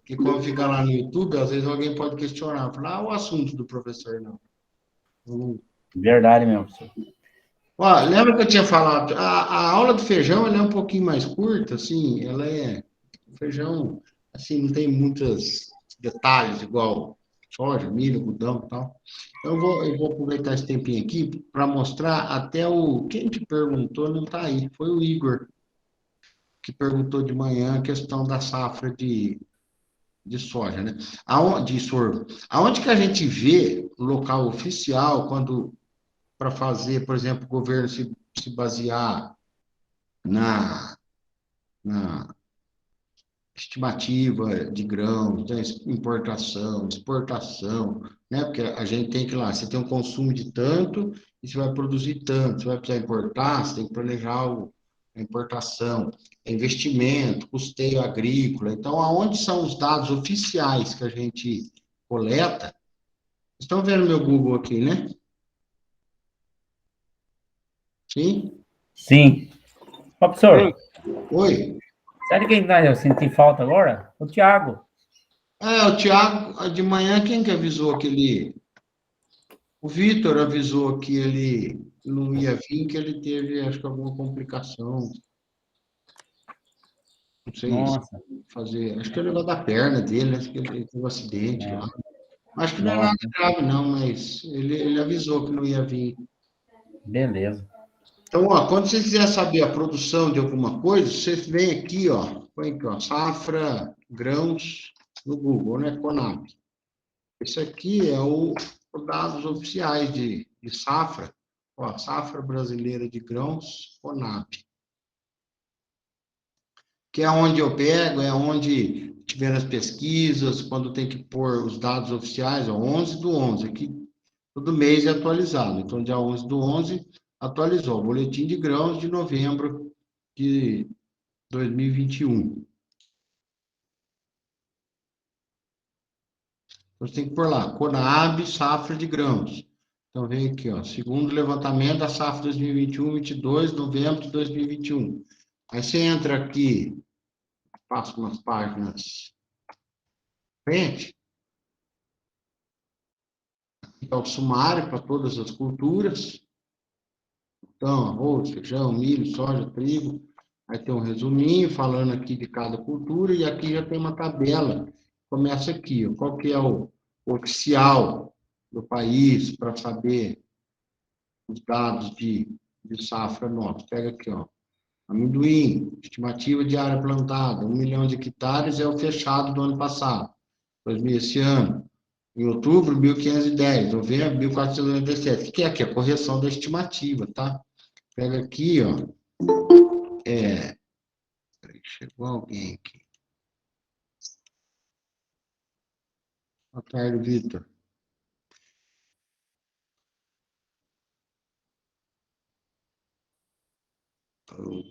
que quando fica lá no YouTube, às vezes alguém pode questionar, falar, o assunto do professor, não. Verdade mesmo, professor. Ó, lembra que eu tinha falado, a aula do feijão, ela é um pouquinho mais curta, assim, feijão, assim, não tem muitos detalhes, igual soja, milho, algodão e tal. Então, eu vou aproveitar esse tempinho aqui para mostrar até quem que perguntou não está aí, foi o Igor, que perguntou de manhã a questão da safra de soja, né? De sorgo. Aonde que a gente vê local oficial, quando para fazer, por exemplo, o governo se basear na, na estimativa de grãos, né, importação, exportação, né? Porque a gente tem que ir lá, você tem um consumo de tanto e você vai produzir tanto, você vai precisar importar, você tem que planejar a importação, investimento, custeio agrícola. Então, aonde são os dados oficiais que a gente coleta? Estão vendo meu Google aqui, né? Sim? Sim. Ó, professor, Oi? sabe quem eu senti falta agora? O Thiago. O Thiago, de manhã, quem que avisou que ele... O Vitor avisou que ele não ia vir, que ele teve, acho que, alguma complicação. Não sei se Nossa, fazer. Acho que é o negócio da perna dele, acho que ele teve um acidente lá. Acho que não é nada nossa, grave, não, mas ele avisou que não ia vir. beleza. Então, ó, quando você quiser saber a produção de alguma coisa, você vem aqui, ó, põe aqui, ó, safra, grãos, no Google, né? Conab. Esse aqui é os dados oficiais de safra, ó, safra brasileira de grãos, Conab. Que é onde eu pego, é onde tiver as pesquisas, quando tem que pôr os dados oficiais, ó, 11/11, aqui todo mês é atualizado. Então, dia 11/11, atualizou o boletim de grãos de novembro de 2021. Então, você tem que pôr lá, Conab, safra de grãos. Então, vem aqui, ó, segundo levantamento da safra 2021-22, novembro de 2021. Aí você entra aqui, passa umas páginas frente, é o sumário para todas as culturas. Então, arroz, feijão, milho, soja, trigo. Aí tem um resuminho falando aqui de cada cultura e aqui já tem uma tabela. Começa aqui, ó, qual que é o oficial do país para saber os dados de safra nosso. Pega aqui, ó. Amendoim, estimativa de área plantada, 1 milhão de hectares é o fechado do ano passado, esse ano. Em outubro, 1.510, novembro, 1.497. O que é aqui? A correção da estimativa, tá? Pega aqui, ó. Peraí, chegou alguém aqui. Boa tarde, Vitor.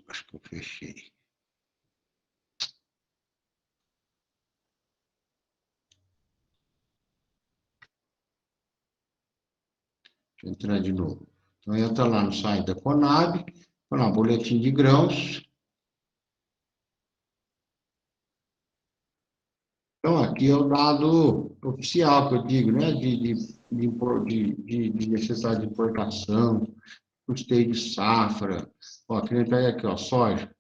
Acho que eu fechei. Deixa eu entrar de novo. Então, entra lá no site da Conab, lá, boletim de grãos. Então, aqui é o dado oficial que eu digo, né? De necessidade de importação, custeio de safra. Ó, aqui a gente pega aqui, ó, soja.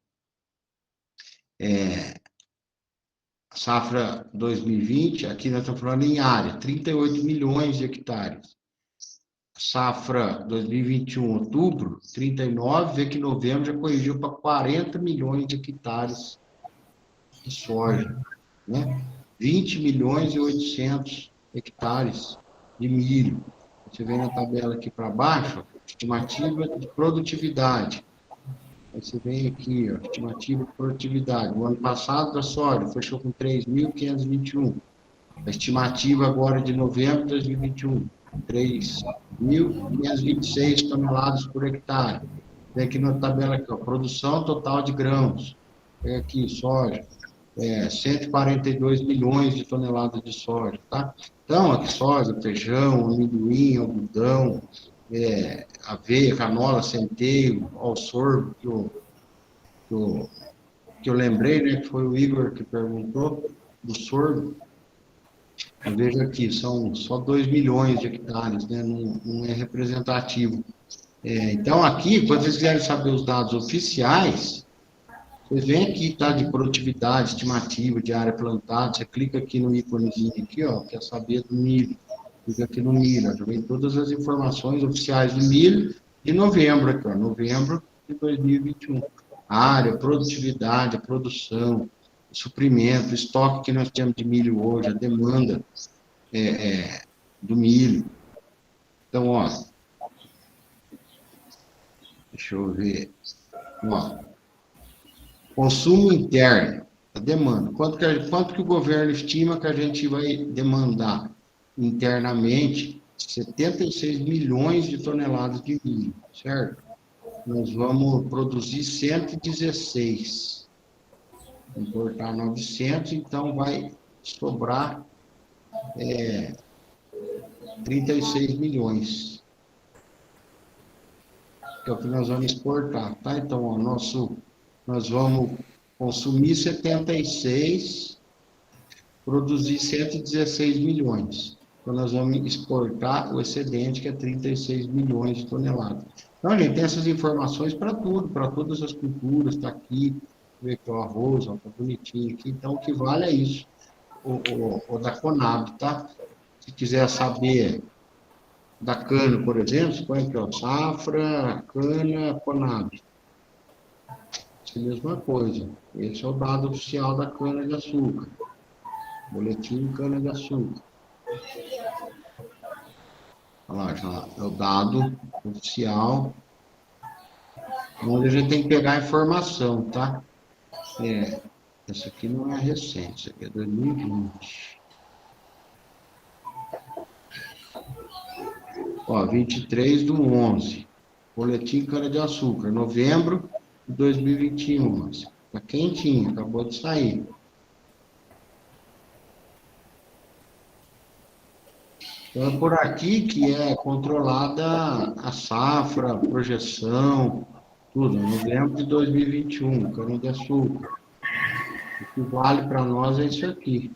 Safra 2020, aqui nós estamos falando em área, 38 milhões de hectares. Safra 2021, outubro, 39, vê que novembro já corrigiu para 40 milhões de hectares de soja, né? 20 milhões e 800 hectares de milho. Você vem na tabela aqui para baixo, estimativa de produtividade. Aí você vem aqui, ó, estimativa de produtividade. O ano passado, da soja fechou com 3.521. A estimativa agora de novembro de 2021, 3.526 toneladas por hectare. Vem aqui na tabela aqui, ó, produção total de grãos. Vem aqui, soja. 142 milhões de toneladas de soja, tá? Então, aqui soja, feijão, amendoim, algodão, aveia, canola, centeio, ao sorgo, que eu lembrei, né, que foi o Igor que perguntou. do sorgo, eu vejo aqui, são só 2 milhões de hectares, né? Não é representativo. Então, aqui, quando vocês quiserem saber os dados oficiais, vocês vêm aqui, tá? De produtividade, estimativa, de área plantada, você clica aqui no íconezinho aqui, ó, quer saber do milho. Clica aqui no milho, já vem todas as informações oficiais do milho de novembro aqui, ó, novembro de 2021. Área, produtividade, a produção, o suprimento, o estoque que nós temos de milho hoje, a demanda do milho. Então, ó, deixa eu ver, ó, consumo interno, a demanda. Quanto que o governo estima que a gente vai demandar internamente? 76 milhões de toneladas de milho, certo? Nós vamos produzir 116, importar 900, então vai sobrar 36 milhões, que é o que nós vamos exportar, tá? Então, ó, nós vamos consumir 76, produzir 116 milhões. Então, nós vamos exportar o excedente, que é 36 milhões de toneladas. Então, gente, tem essas informações para tudo, para todas as culturas, está aqui, vê que o arroz, ó, tá bonitinho aqui, então o que vale é isso, o da Conab, tá? Se quiser saber da cana, por exemplo, você põe aqui, ó, safra, cana, Conab. É a mesma coisa. Esse é o dado oficial da cana-de-açúcar. Boletim cana-de-açúcar. Olha lá, já é o dado oficial, onde a gente tem que pegar a informação, tá? Essa aqui não é recente, essa aqui é 2020. Ó, 23/11. Boletim cana-de-açúcar, novembro de 2021. Está quentinho, acabou de sair. Então, é por aqui que é controlada a safra, a projeção, tudo. Novembro de 2021, cana-de-açúcar. O que vale para nós é isso aqui.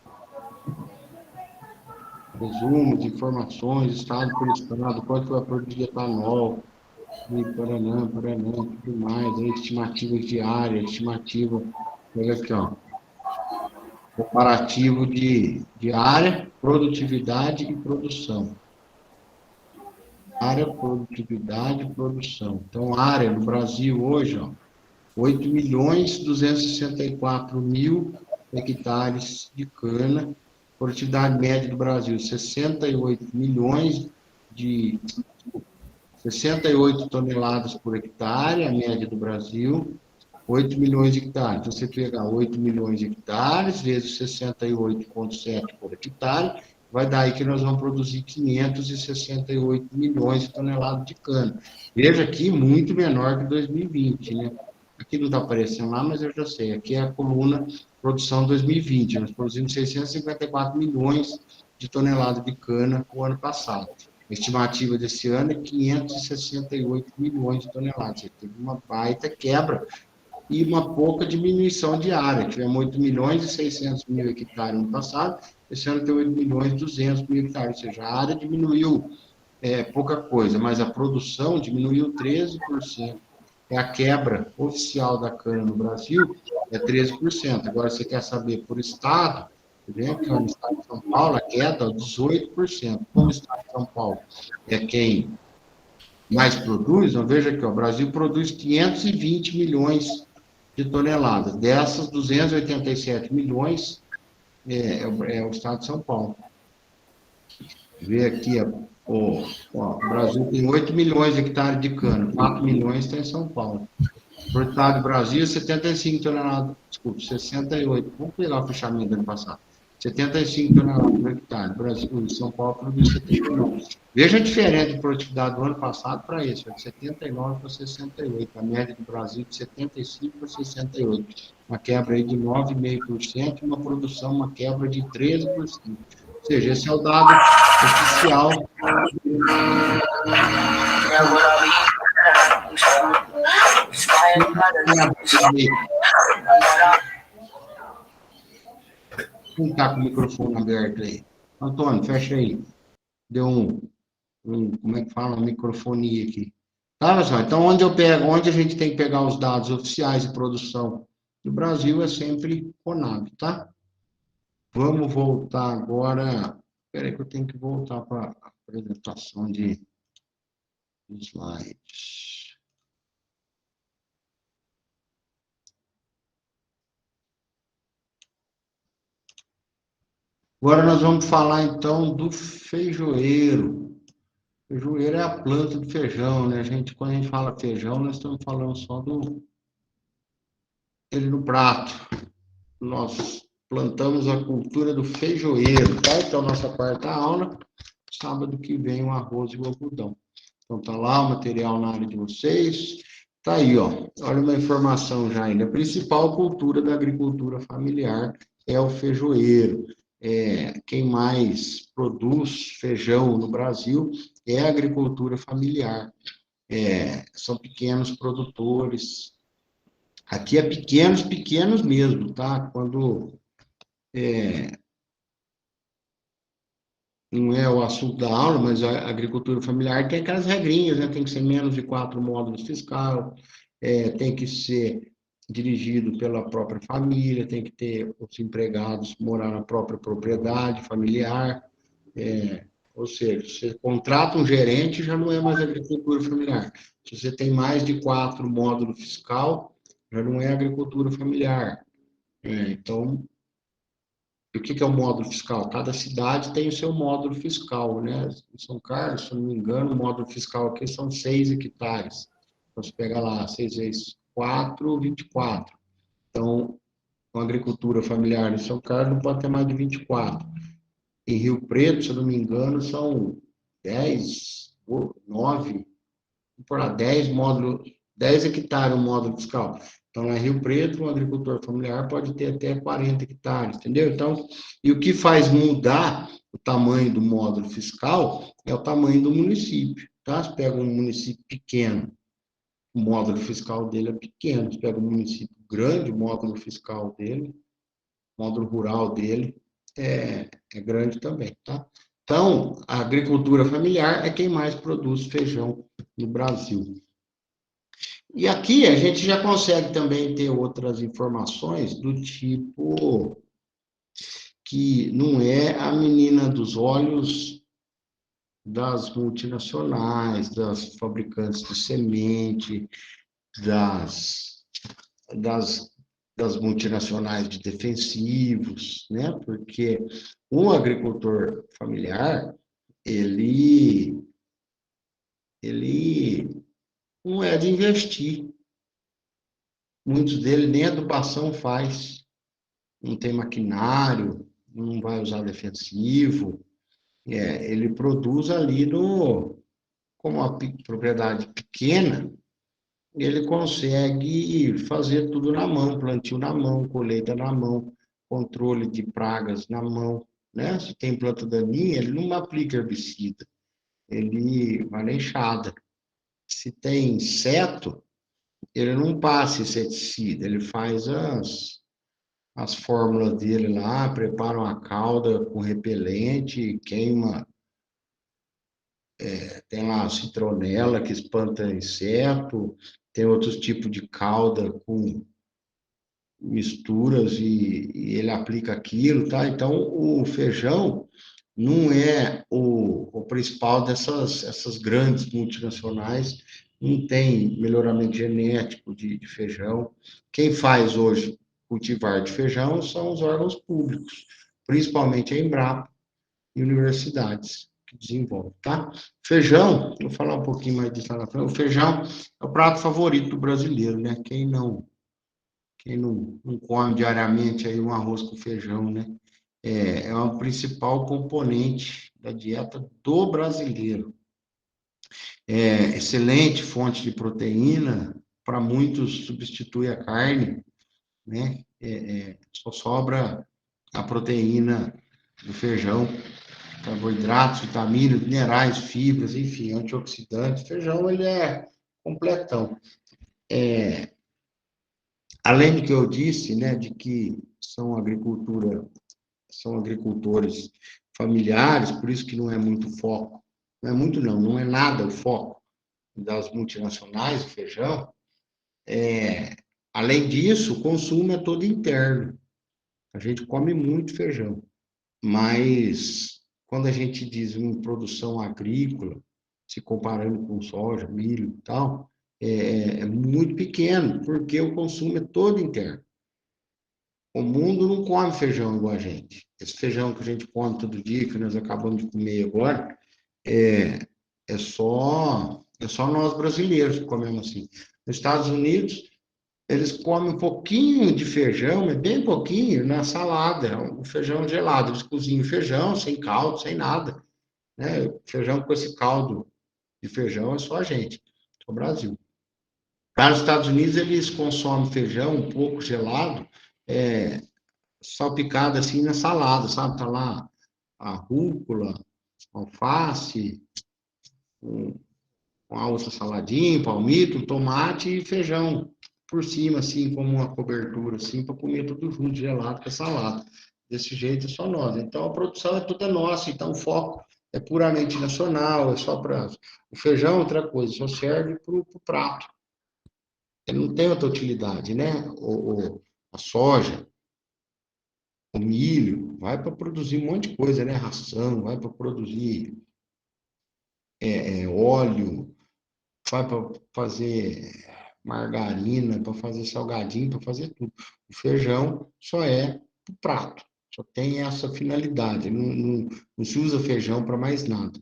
Resumos, informações, estado por estado, quanto vai produzir etanol, e Paraná, tudo mais, aí, estimativas diárias, estimativa, olha aqui, ó, comparativo de área, produtividade e produção. Área, produtividade e produção. Então, área no Brasil hoje, ó, 8.264.000 hectares de cana, produtividade média do Brasil, 68 toneladas por hectare, a média do Brasil, 8 milhões de hectares. Então, você pega 8 milhões de hectares, vezes 68,7 por hectare, vai dar aí que nós vamos produzir 568 milhões de toneladas de cana. Veja aqui, muito menor que 2020, né? Aqui não está aparecendo lá, mas eu já sei. Aqui é a coluna produção 2020. Nós produzimos 654 milhões de toneladas de cana no ano passado. A estimativa desse ano é 568 milhões de toneladas. Você teve uma baita quebra e uma pouca diminuição de área. Tivemos 8 milhões e 600 mil hectares no passado, esse ano tem 8 milhões e 200 mil hectares, ou seja, a área diminuiu pouca coisa, mas a produção diminuiu 13%. A quebra oficial da cana no Brasil é 13%. Agora, você quer saber por estado, vem aqui, no estado de São Paulo, a queda é 18%. Como o estado de São Paulo é quem mais produz, então, veja aqui, ó, o Brasil produz 520 milhões de toneladas. Dessas, 287 milhões é o estado de São Paulo. Vê aqui, ó, o Brasil tem 8 milhões de hectares de cana, 4 milhões está em São Paulo. O estado do Brasil, 75 toneladas, desculpa, 68. Vamos pegar o fechamento do ano passado. 75 toneladas por hectare. Brasil e São Paulo produz 79. Veja a diferença de produtividade do ano passado para esse, de 79 para 68. A média do Brasil de 75 para 68. Uma quebra aí de 9,5% e uma produção, uma quebra de 13%. Ou seja, esse é o dado oficial. Quem está com o microfone aberto aí? Antônio, fecha aí. Deu como é que fala? Uma microfonia aqui. Tá, pessoal? Então, onde a gente tem que pegar os dados oficiais de produção do Brasil é sempre Conab, tá? Vamos voltar agora. Espera aí que eu tenho que voltar para a apresentação de slides. Agora nós vamos falar, então, do feijoeiro. Feijoeiro é a planta do feijão, né? Quando a gente fala feijão, nós estamos falando só ele no prato. Nós plantamos a cultura do feijoeiro, tá? Então, nossa quarta aula, sábado que vem, o arroz e o algodão. Então, tá lá o material na área de vocês. Tá aí, ó. Olha uma informação já ainda. A principal cultura da agricultura familiar é o feijoeiro. Quem mais produz feijão no Brasil é a agricultura familiar. São pequenos produtores. Aqui é pequenos, pequenos mesmo, tá? Quando não é o assunto da aula, mas a agricultura familiar tem aquelas regrinhas, né? Tem que ser menos de 4 módulos fiscal, tem que ser dirigido pela própria família, tem que ter os empregados morar na própria propriedade familiar, ou seja, você contrata um gerente, já não é mais agricultura familiar. Se você tem mais de 4 módulos fiscal, já não é agricultura familiar. Então, e o que é o módulo fiscal? Cada cidade tem o seu módulo fiscal, né? Em São Carlos, se eu não me engano, o módulo fiscal aqui são 6 hectares. Então, você pega lá, 6 vezes 4, 24. Então, com agricultura familiar em São Carlos não pode ter mais de 24. Em Rio Preto, se eu não me engano, são 10, 9, por lá, 10 módulos, 10 hectares o módulo fiscal. Então, lá em Rio Preto, um agricultor familiar pode ter até 40 hectares, entendeu? Então, e o que faz mudar o tamanho do módulo fiscal é o tamanho do município, tá? Você pega um município pequeno, o módulo fiscal dele é pequeno. Você pega um município grande, o módulo fiscal dele, o módulo rural dele é grande também, tá? Então, a agricultura familiar é quem mais produz feijão no Brasil. E aqui a gente já consegue também ter outras informações do tipo que não é a menina dos olhos das multinacionais, das fabricantes de semente, das, das, das multinacionais de defensivos, né? Porque um agricultor familiar, ele não é de investir. Muitos dele nem adubação faz. Não tem maquinário, não vai usar defensivo, ele produz ali como uma propriedade pequena, ele consegue fazer tudo na mão, plantio na mão, colheita na mão, controle de pragas na mão, né? Se tem planta daninha, ele não aplica herbicida, ele vai na enxada. Se tem inseto, ele não passa inseticida, ele faz as fórmulas dele lá, prepara uma calda com repelente, queima, tem lá a citronela que espanta inseto, tem outros tipos de calda com misturas e ele aplica aquilo, tá? Então, o feijão não é o principal essas grandes multinacionais, não tem melhoramento genético de feijão. Quem faz hoje cultivar de feijão são os órgãos públicos, principalmente a Embrapa e universidades que desenvolvem, tá? Feijão, vou falar um pouquinho mais disso lá na frente, o feijão é o prato favorito do brasileiro, né? Quem não come diariamente aí um arroz com feijão, né? É o principal componente da dieta do brasileiro. Excelente fonte de proteína, para muitos substitui a carne, né? Só sobra a proteína do feijão, carboidratos, vitaminas, minerais, fibras, enfim, antioxidantes. O feijão, ele é completão. Além do que eu disse, né, de que são agricultura são agricultores familiares, por isso que não é muito foco. Não é muito, não, não é nada o foco das multinacionais, o feijão. Além disso, o consumo é todo interno. A gente come muito feijão, mas quando a gente diz em produção agrícola, se comparando com soja, milho e tal, é muito pequeno, porque o consumo é todo interno. O mundo não come feijão igual a gente. Esse feijão que a gente come todo dia, que nós acabamos de comer agora, é, é só nós brasileiros que comemos assim. Nos Estados Unidos, eles comem um pouquinho de feijão, mas bem pouquinho, na salada, é um feijão gelado. Eles cozinham feijão sem caldo, sem nada. Né? Feijão com esse caldo de feijão é só a gente, só o Brasil. Lá nos Estados Unidos, eles consomem feijão um pouco gelado, é, salpicado assim na salada, sabe? Tá lá a rúcula, alface, com a outra saladinha, palmito, tomate e feijão por cima, assim, como uma cobertura, assim, para comer tudo junto, gelado com a salada. Desse jeito é só nós. Então a produção é toda nossa, então o foco é puramente nacional, é só para. O feijão, outra coisa, só serve para o prato. Ele não tem outra utilidade, né? A soja, o milho, vai para produzir um monte de coisa, né? Ração, vai para produzir óleo, vai para fazer margarina, para fazer salgadinho, para fazer tudo. O feijão só é o prato, só tem essa finalidade, não se usa feijão para mais nada.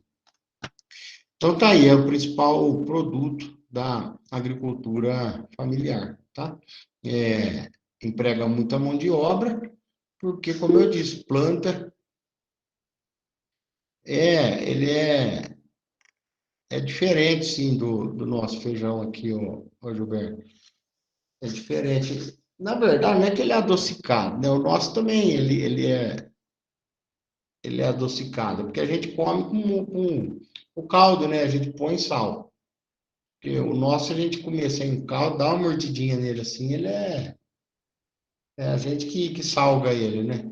Então tá aí, é o principal produto da agricultura familiar, tá? Emprega muita mão de obra, porque, como eu disse, planta, ele é diferente, sim, do nosso feijão aqui, ó, Gilberto. É diferente. Na verdade, não é que ele é adocicado, né? O nosso também, ele é adocicado, porque a gente come com o caldo, né? A gente põe sal. Porque o nosso, a gente comer sem caldo, dá uma mordidinha nele assim, é a gente que salga ele, né?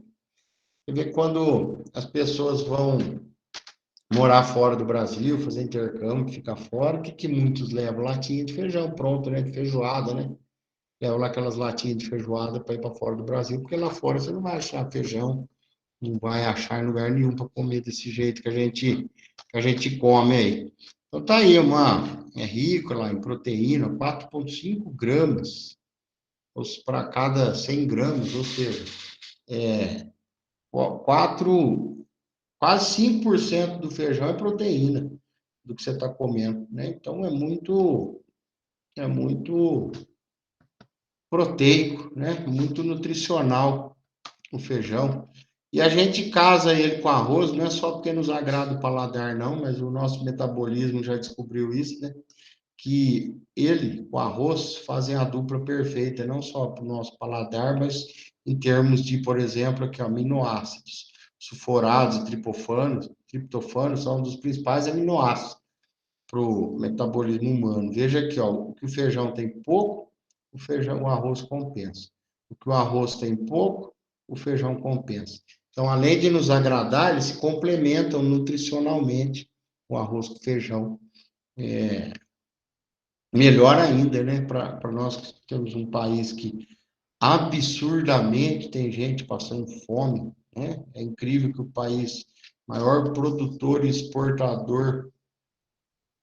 Você vê quando as pessoas vão morar fora do Brasil, fazer intercâmbio, ficar fora, o que muitos levam? Latinha de feijão pronto, né? De feijoada, né? Levam lá aquelas latinhas de feijoada para ir para fora do Brasil, porque lá fora você não vai achar feijão, não vai achar em lugar nenhum para comer desse jeito que a gente come aí. Então tá aí, é rico lá em proteína, 4,5 gramas para cada 100 gramas, ou seja, 4, quase 5% do feijão é proteína do que você está comendo, né? Então é muito proteico, né? Muito nutricional o feijão. E a gente casa ele com arroz, não é só porque nos agrada o paladar, não, mas o nosso metabolismo já descobriu isso, né? Que ele, o arroz, fazem a dupla perfeita, não só para o nosso paladar, mas em termos de, por exemplo, aqui, aminoácidos. Sulfurados e triptofanos são um dos principais aminoácidos para o metabolismo humano. Veja aqui, ó, o que o feijão tem pouco, o arroz compensa. O que o arroz tem pouco, o feijão compensa. Então, além de nos agradar, eles se complementam nutricionalmente, o arroz com o feijão. Melhor ainda, né? Para nós que temos um país que absurdamente tem gente passando fome, né? É incrível que o país maior produtor e exportador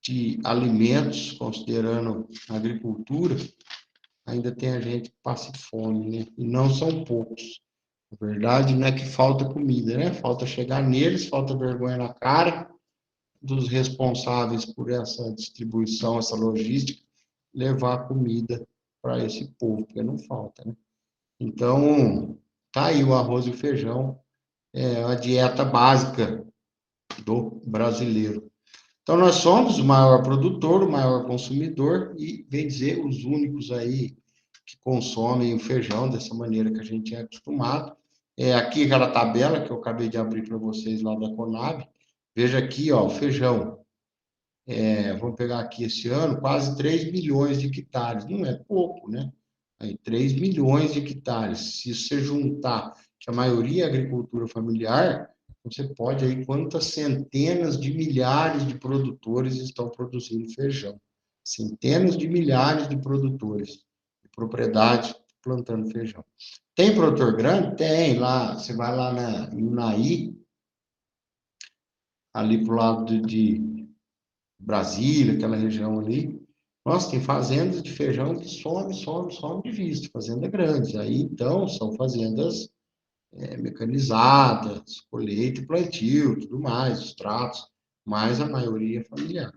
de alimentos, considerando a agricultura, ainda tem a gente que passa fome, né? E não são poucos. A verdade não é que falta comida, né? Falta chegar neles, falta vergonha na cara dos responsáveis por essa distribuição, essa logística, levar comida para esse povo, porque não falta, né? Então, tá aí o arroz e o feijão, é a dieta básica do brasileiro. Então, nós somos o maior produtor, o maior consumidor e, bem dizer, os únicos aí que consomem o feijão dessa maneira que a gente é acostumado. Aqui aquela tabela que eu acabei de abrir para vocês lá da Conab. Veja aqui, ó, o feijão. Vamos pegar aqui esse ano, quase 3 milhões de hectares. Não é pouco, né? Aí, 3 milhões de hectares. Se você juntar que a maioria é agricultura familiar, você pode aí quantas centenas de milhares de produtores estão produzindo feijão. Centenas de milhares de produtores de propriedade plantando feijão. Tem produtor grande? Tem. Lá, você vai lá em Unai, ali pro lado de Brasília, aquela região ali. Nossa, tem fazendas de feijão que some de vista, fazendas grandes. Aí, então, são fazendas mecanizadas, colheita e plantio, tudo mais, os tratos, mas a maioria é familiar.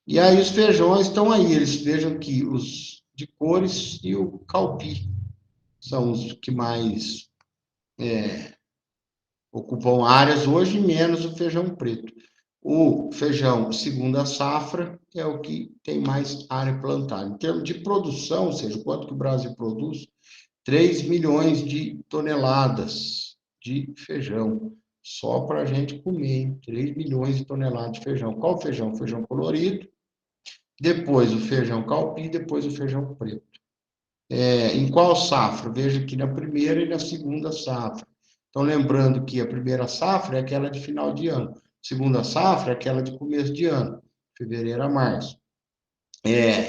E aí os feijões estão aí, eles vejam que os de cores e o calpi são os que mais ocupam áreas hoje, menos o feijão preto. O feijão segunda safra é o que tem mais área plantada. Em termos de produção, ou seja, quanto que o Brasil produz, 3 milhões de toneladas de feijão, só para a gente comer, hein? 3 milhões de toneladas de feijão. Qual feijão? O feijão colorido, depois o feijão calpi, depois o feijão preto. Em qual safra? Veja que na primeira e na segunda safra. Então, lembrando que a primeira safra é aquela de final de ano, segunda safra é aquela de começo de ano, fevereiro a março.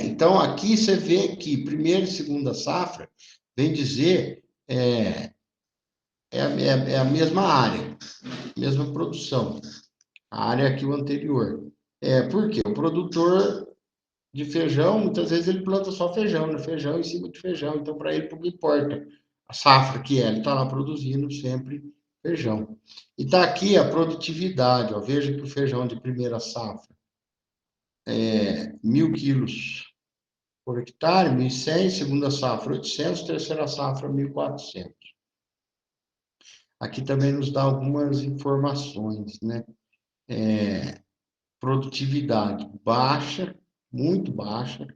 Então, aqui você vê que primeira e segunda safra, vem dizer, é a mesma área, mesma produção, a área aqui o anterior. Por quê? O produtor de feijão, muitas vezes ele planta só feijão, né? Feijão em cima de feijão, então para ele pouco importa a safra que é, ele está lá produzindo sempre feijão. E está aqui a produtividade, ó, veja que o feijão de primeira safra é 1.000 quilos por hectare, 1.100, segunda safra 800, terceira safra 1.400. Aqui também nos dá algumas informações, né? Produtividade baixa, muito baixa.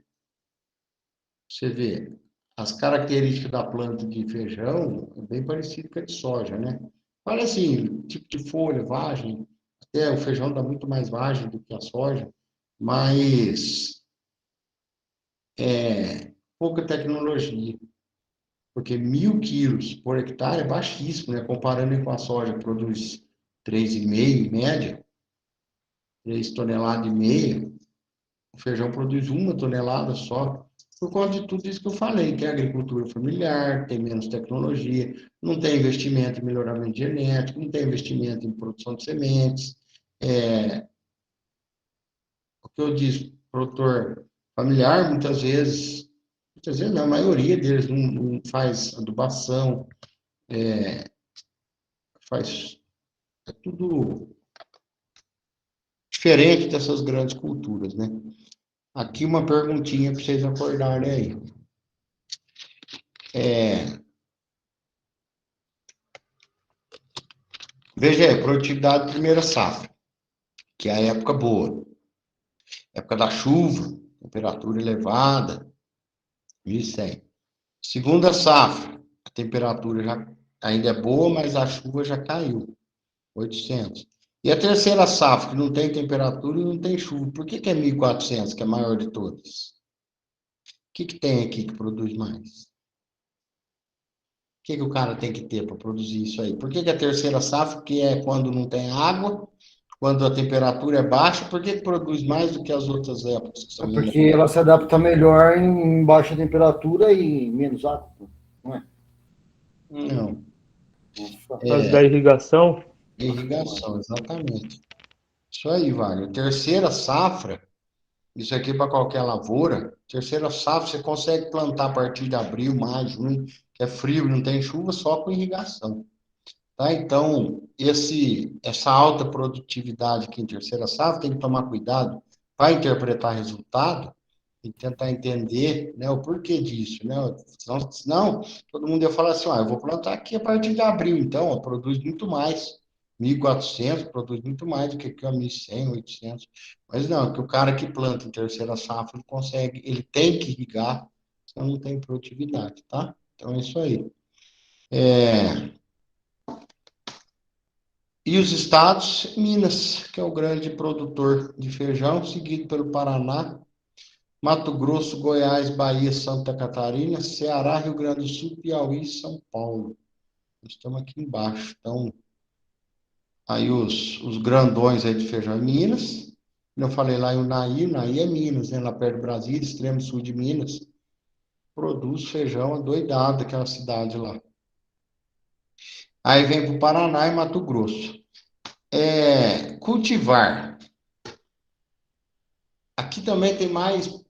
Você vê, as características da planta de feijão é bem parecido com a de soja, né? Olha assim, tipo de folha, vagem, até o feijão dá muito mais vagem do que a soja, mas pouca tecnologia, porque 1.000 quilos por hectare é baixíssimo, né? Comparando com a soja, que produz 3,5 em média, 3 toneladas e meia, o feijão produz 1 tonelada só, por conta de tudo isso que eu falei, que é agricultura familiar, tem menos tecnologia, não tem investimento em melhoramento genético, não tem investimento em produção de sementes. O que eu disse, produtor familiar, muitas vezes não, a maioria deles não faz adubação, faz tudo diferente dessas grandes culturas, né? Aqui uma perguntinha para vocês acordarem aí. Veja aí, produtividade de primeira safra, que é a época boa. Época da chuva, temperatura elevada, 1.100. Segunda safra, a temperatura já ainda é boa, mas a chuva já caiu, 800. E a terceira safra, que não tem temperatura e não tem chuva, por que é 1.400, que é a maior de todas? O que tem aqui que produz mais? O que o cara tem que ter para produzir isso aí? Por que a terceira safra, que é quando não tem água, quando a temperatura é baixa, por que produz mais do que as outras épocas que É são porque menores? ela se adapta melhor em baixa temperatura e menos água, não é? Não, Nossa, Por causa da irrigação. irrigação, exatamente. Isso aí, vale. Terceira safra, isso aqui para qualquer lavoura, terceira safra você consegue plantar a partir de abril, maio, junho, que é frio, não tem chuva, só com irrigação. Tá? Então, essa alta produtividade aqui em terceira safra tem que tomar cuidado para interpretar resultado e tentar entender, né, o porquê disso, né? Senão, todo mundo ia falar assim, eu vou plantar aqui a partir de abril, então, produz muito mais. 1.400 produz muito mais do que aqui, 1.100, 800. Mas não, que o cara que planta em terceira safra, ele consegue, ele tem que irrigar, senão não tem produtividade, tá? Então, é isso aí. E os estados, Minas, que é o grande produtor de feijão, seguido pelo Paraná, Mato Grosso, Goiás, Bahia, Santa Catarina, Ceará, Rio Grande do Sul, Piauí e São Paulo. Nós estamos aqui embaixo. Então, aí os grandões aí de feijão é Minas. Eu falei lá em Unaí é Minas, né? Lá perto do Brasil, extremo sul de Minas. Produz feijão adoidado, aquela cidade lá. Aí vem para o Paraná e Mato Grosso. Cultivar. Aqui também tem mais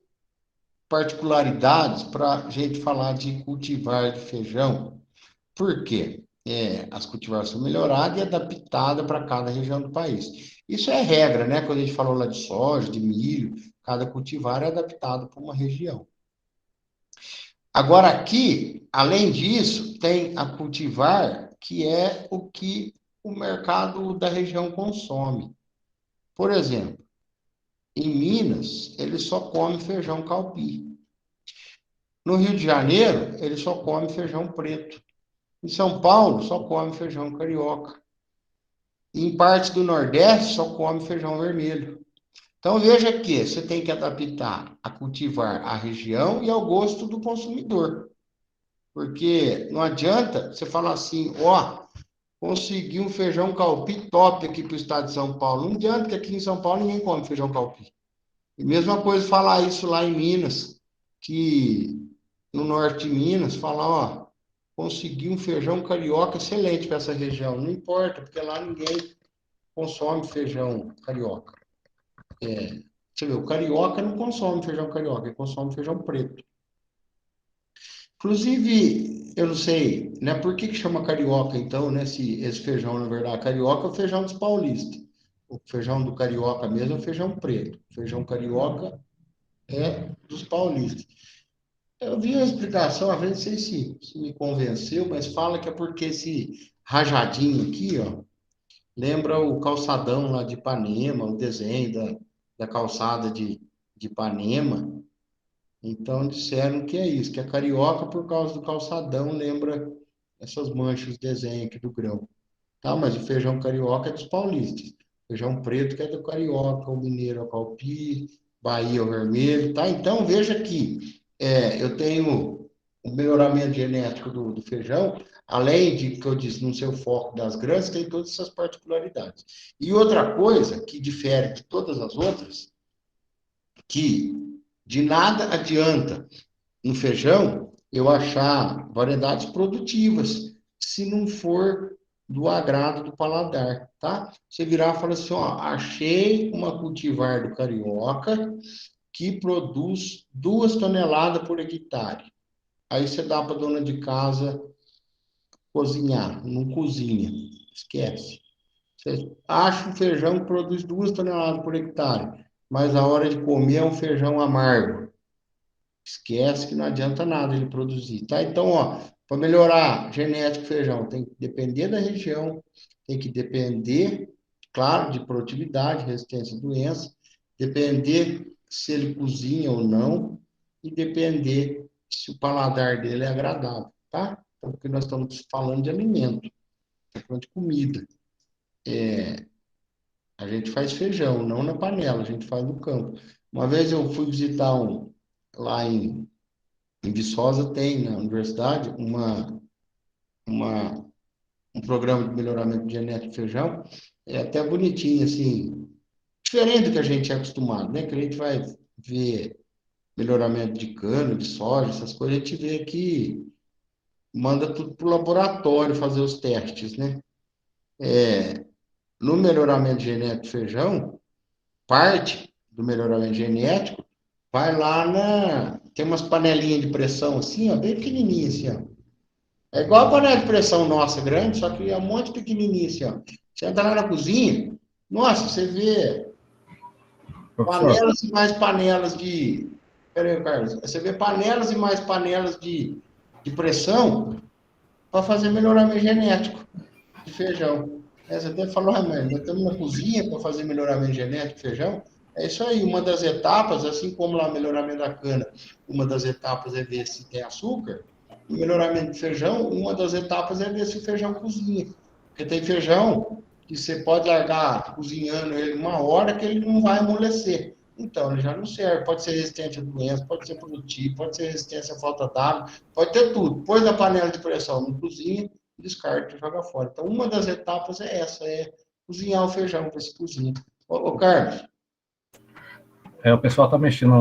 particularidades para a gente falar de cultivar de feijão. Por quê? As cultivares são melhoradas e adaptadas para cada região do país. Isso é regra, né? Quando a gente falou lá de soja, de milho, cada cultivar é adaptado para uma região. Agora, aqui, além disso, tem a cultivar, que é o que o mercado da região consome. Por exemplo, em Minas, ele só come feijão calpi. No Rio de Janeiro, ele só come feijão preto. Em São Paulo, só come feijão carioca. Em partes do Nordeste, só come feijão vermelho. Então, veja que você tem que adaptar a cultivar a região e ao gosto do consumidor. Porque não adianta você falar assim, consegui um feijão calpi top aqui para o estado de São Paulo. Não adianta que aqui em São Paulo ninguém come feijão calpi. E mesma coisa falar isso lá em Minas, que no norte de Minas, falar, consegui um feijão carioca excelente para essa região. Não importa, porque lá ninguém consome feijão carioca. Você vê, o carioca não consome feijão carioca, ele consome feijão preto. Inclusive, eu não sei, né, por que chama carioca, então, né, se esse feijão, na verdade, carioca é o feijão dos paulistas. O feijão do carioca mesmo é o feijão preto. O feijão carioca é dos paulistas. Eu vi a explicação, às vezes não sei se me convenceu, mas fala que é porque esse rajadinho aqui, ó, lembra o calçadão lá de Ipanema, o desenho da calçada de Ipanema. Então disseram que é isso, que a carioca, por causa do calçadão, lembra essas manchas de desenho aqui do grão. Tá, mas o feijão carioca é dos paulistas. Feijão preto que é do carioca, o mineiro é o calpi, Bahia é o vermelho, tá? Então veja aqui, eu tenho o melhoramento genético do feijão, além de que eu disse no seu foco das grandes, tem todas essas particularidades. E outra coisa que difere de todas as outras, que de nada adianta no feijão eu achar variedades produtivas, se não for do agrado do paladar, tá? Você virar e falar assim, achei uma cultivar do carioca que produz 2 toneladas por hectare. Aí você dá para dona de casa cozinhar, não cozinha, esquece. Você acha um feijão que produz 2 toneladas por hectare, mas a hora de comer é um feijão amargo. Esquece que não adianta nada ele produzir, tá? Então, para melhorar a genética do feijão, tem que depender da região, tem que depender, claro, de produtividade, resistência à doença, depender se ele cozinha ou não, e depender se o paladar dele é agradável, tá? Então, porque nós estamos falando de alimento, falando de comida. A gente faz feijão, não na panela, a gente faz no campo. Uma vez eu fui visitar lá em Viçosa tem, na universidade, um programa de melhoramento genético de feijão, é até bonitinho, assim, diferente do que a gente é acostumado, né? Que a gente vai ver melhoramento de cana, de soja, essas coisas, a gente vê que manda tudo para o laboratório fazer os testes, né? No melhoramento genético de feijão, parte do melhoramento genético vai lá tem umas panelinhas de pressão assim, ó, bem pequenininhas assim, ó. É igual a panela de pressão nossa, grande, só que é um monte pequenininho assim, ó. Você entra lá na cozinha, nossa, você vê Professor, panelas e mais panelas de... Peraí, Carlos. Você vê panelas e mais panelas de pressão para fazer melhoramento genético de feijão. Você até falou, mas nós estamos na cozinha para fazer melhoramento genético de feijão? É isso aí, uma das etapas, assim como lá o melhoramento da cana, uma das etapas é ver se tem açúcar, no melhoramento de feijão, uma das etapas é ver se o feijão cozinha. Porque tem feijão que você pode largar cozinhando ele 1 hora que ele não vai amolecer. Então, ele já não serve. Pode ser resistente a doença, pode ser produtivo, pode ser resistência à falta d'água, pode ter tudo. Põe na panela de pressão, não cozinha, descarta e joga fora. Então, uma das etapas é essa, é cozinhar o feijão, ver se cozinha. Ô, Carlos. O pessoal tá mexendo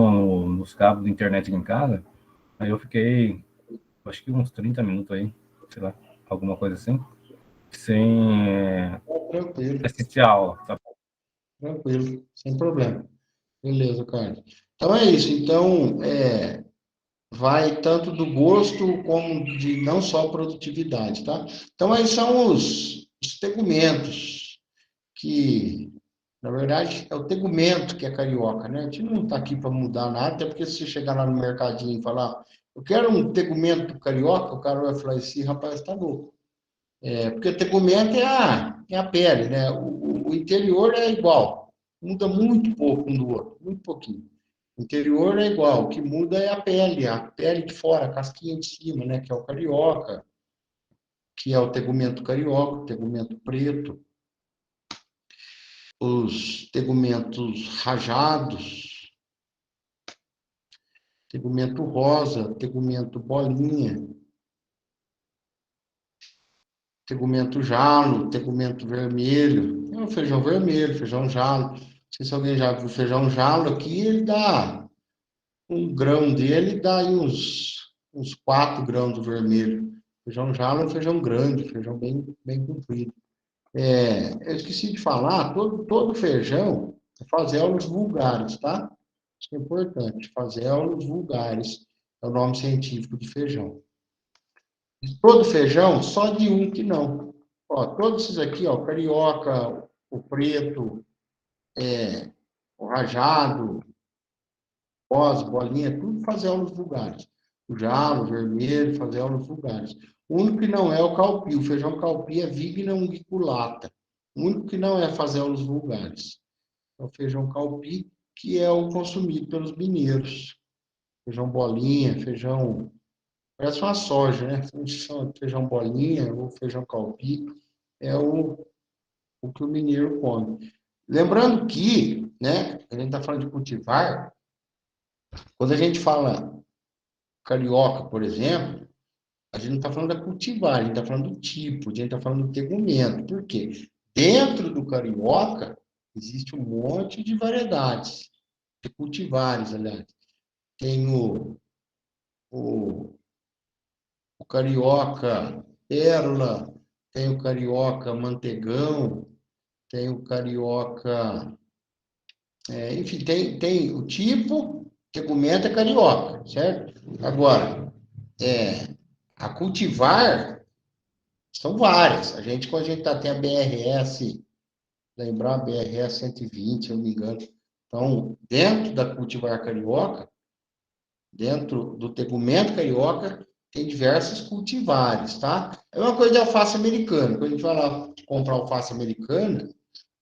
nos cabos de internet aqui em casa, aí eu fiquei, acho que uns 30 minutos aí, sei lá, alguma coisa assim, sem Tranquilo, assistir a aula, tá? tranquilo, sem problema. Beleza, Carlos. Então é isso. Então, vai tanto do gosto como de não só produtividade, tá? Então, aí são os tegumentos, que, na verdade, é o tegumento que é carioca, né? A gente não está aqui para mudar nada, até porque se você chegar lá no mercadinho e falar, eu quero um tegumento carioca, o cara vai falar assim, rapaz, está louco. Porque tegumento é a pele, né? O interior é igual, muda muito pouco um do outro, muito pouquinho. O interior é igual, o que muda é a pele de fora, a casquinha de cima, né? Que é o carioca, que é o tegumento carioca, o tegumento preto, os tegumentos rajados, tegumento rosa, tegumento bolinha, tegumento jalo, tegumento vermelho. É o feijão vermelho, feijão jalo. Não sei se alguém já viu o feijão jalo aqui, ele dá um grão dele, dá aí uns 4 grãos do vermelho. Feijão jalo é um feijão grande, feijão bem comprido. Eu esqueci de falar, todo feijão é fazelos vulgares, tá? Isso é importante, fazelos vulgares é o nome científico de feijão. Todo feijão, só de um que não. Ó, todos esses aqui, ó, o carioca, o preto, o rajado, rosa, bolinha, tudo fazelos vulgares. O jalo, o vermelho, fazelos vulgares. O único que não é o calpi. O feijão calpi é vigna unguiculata. O único que não é fazelos vulgares. É o feijão calpi, que é o consumido pelos mineiros. Feijão bolinha, feijão... Parece uma soja, né? Feijão bolinha ou feijão calpi é o que o mineiro come. Lembrando que, né, a gente está falando de cultivar, quando a gente fala carioca, por exemplo, a gente não está falando da cultivar, a gente está falando do tipo, a gente está falando do tegumento. Por quê? Dentro do carioca, existe um monte de variedades, de cultivares, aliás. Tem o, o carioca pérola, tem o carioca mantegão, tem o carioca... enfim, tem o tipo, tegumento é carioca, certo? Agora, a cultivar são várias. Quando a gente tem a BRS, lembrar a BRS 120, se eu não me engano. Então, dentro da cultivar carioca, dentro do tegumento carioca, tem diversos cultivares, tá? É uma coisa de alface americana. Quando a gente vai lá comprar alface americana,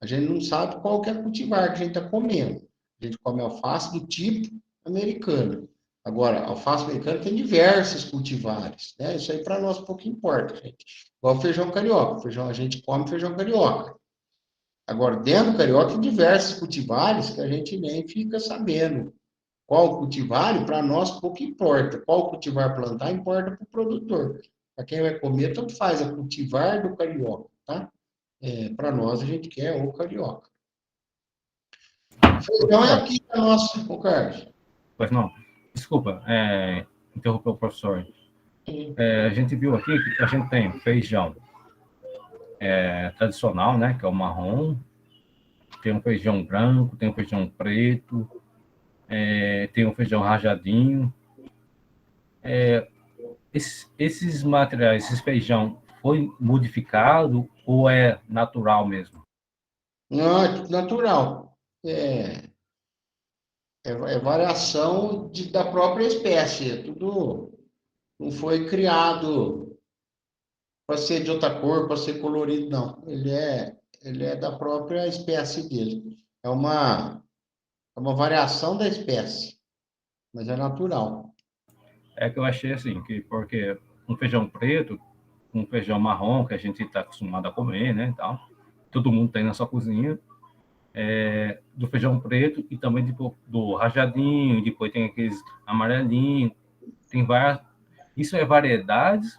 a gente não sabe qual que é a cultivar que a gente está comendo. A gente come alface do tipo americano. Agora, alface americana tem diversos cultivares, né? Isso aí para nós pouco importa, gente. Igual o feijão carioca. A gente come feijão carioca. Agora, dentro do carioca tem diversos cultivares que a gente nem fica sabendo. Qual cultivar, para nós pouco importa. Qual cultivar plantar importa para o produtor. Para quem vai comer, tanto faz, a cultivar do carioca, tá? Para nós, a gente quer o carioca. Feijão é aqui a nossa, o Carlos. Pois não. Desculpa, interromper o professor. A gente viu aqui que a gente tem feijão tradicional, né, que é o marrom, tem um feijão branco, tem um feijão preto, tem um feijão rajadinho. Esses materiais, esses feijão, foi modificado ou é natural mesmo? Não, é tudo natural. É variação da própria espécie. Tudo não foi criado para ser de outra cor, para ser colorido, não. Ele é da própria espécie dele. É uma variação da espécie, mas é natural. É que eu achei assim, porque um feijão preto, um feijão marrom, que a gente está acostumado a comer, né, tal, todo mundo tem na sua cozinha, do feijão preto e também do rajadinho, depois tem aqueles amarelinhos, tem várias... Isso é variedades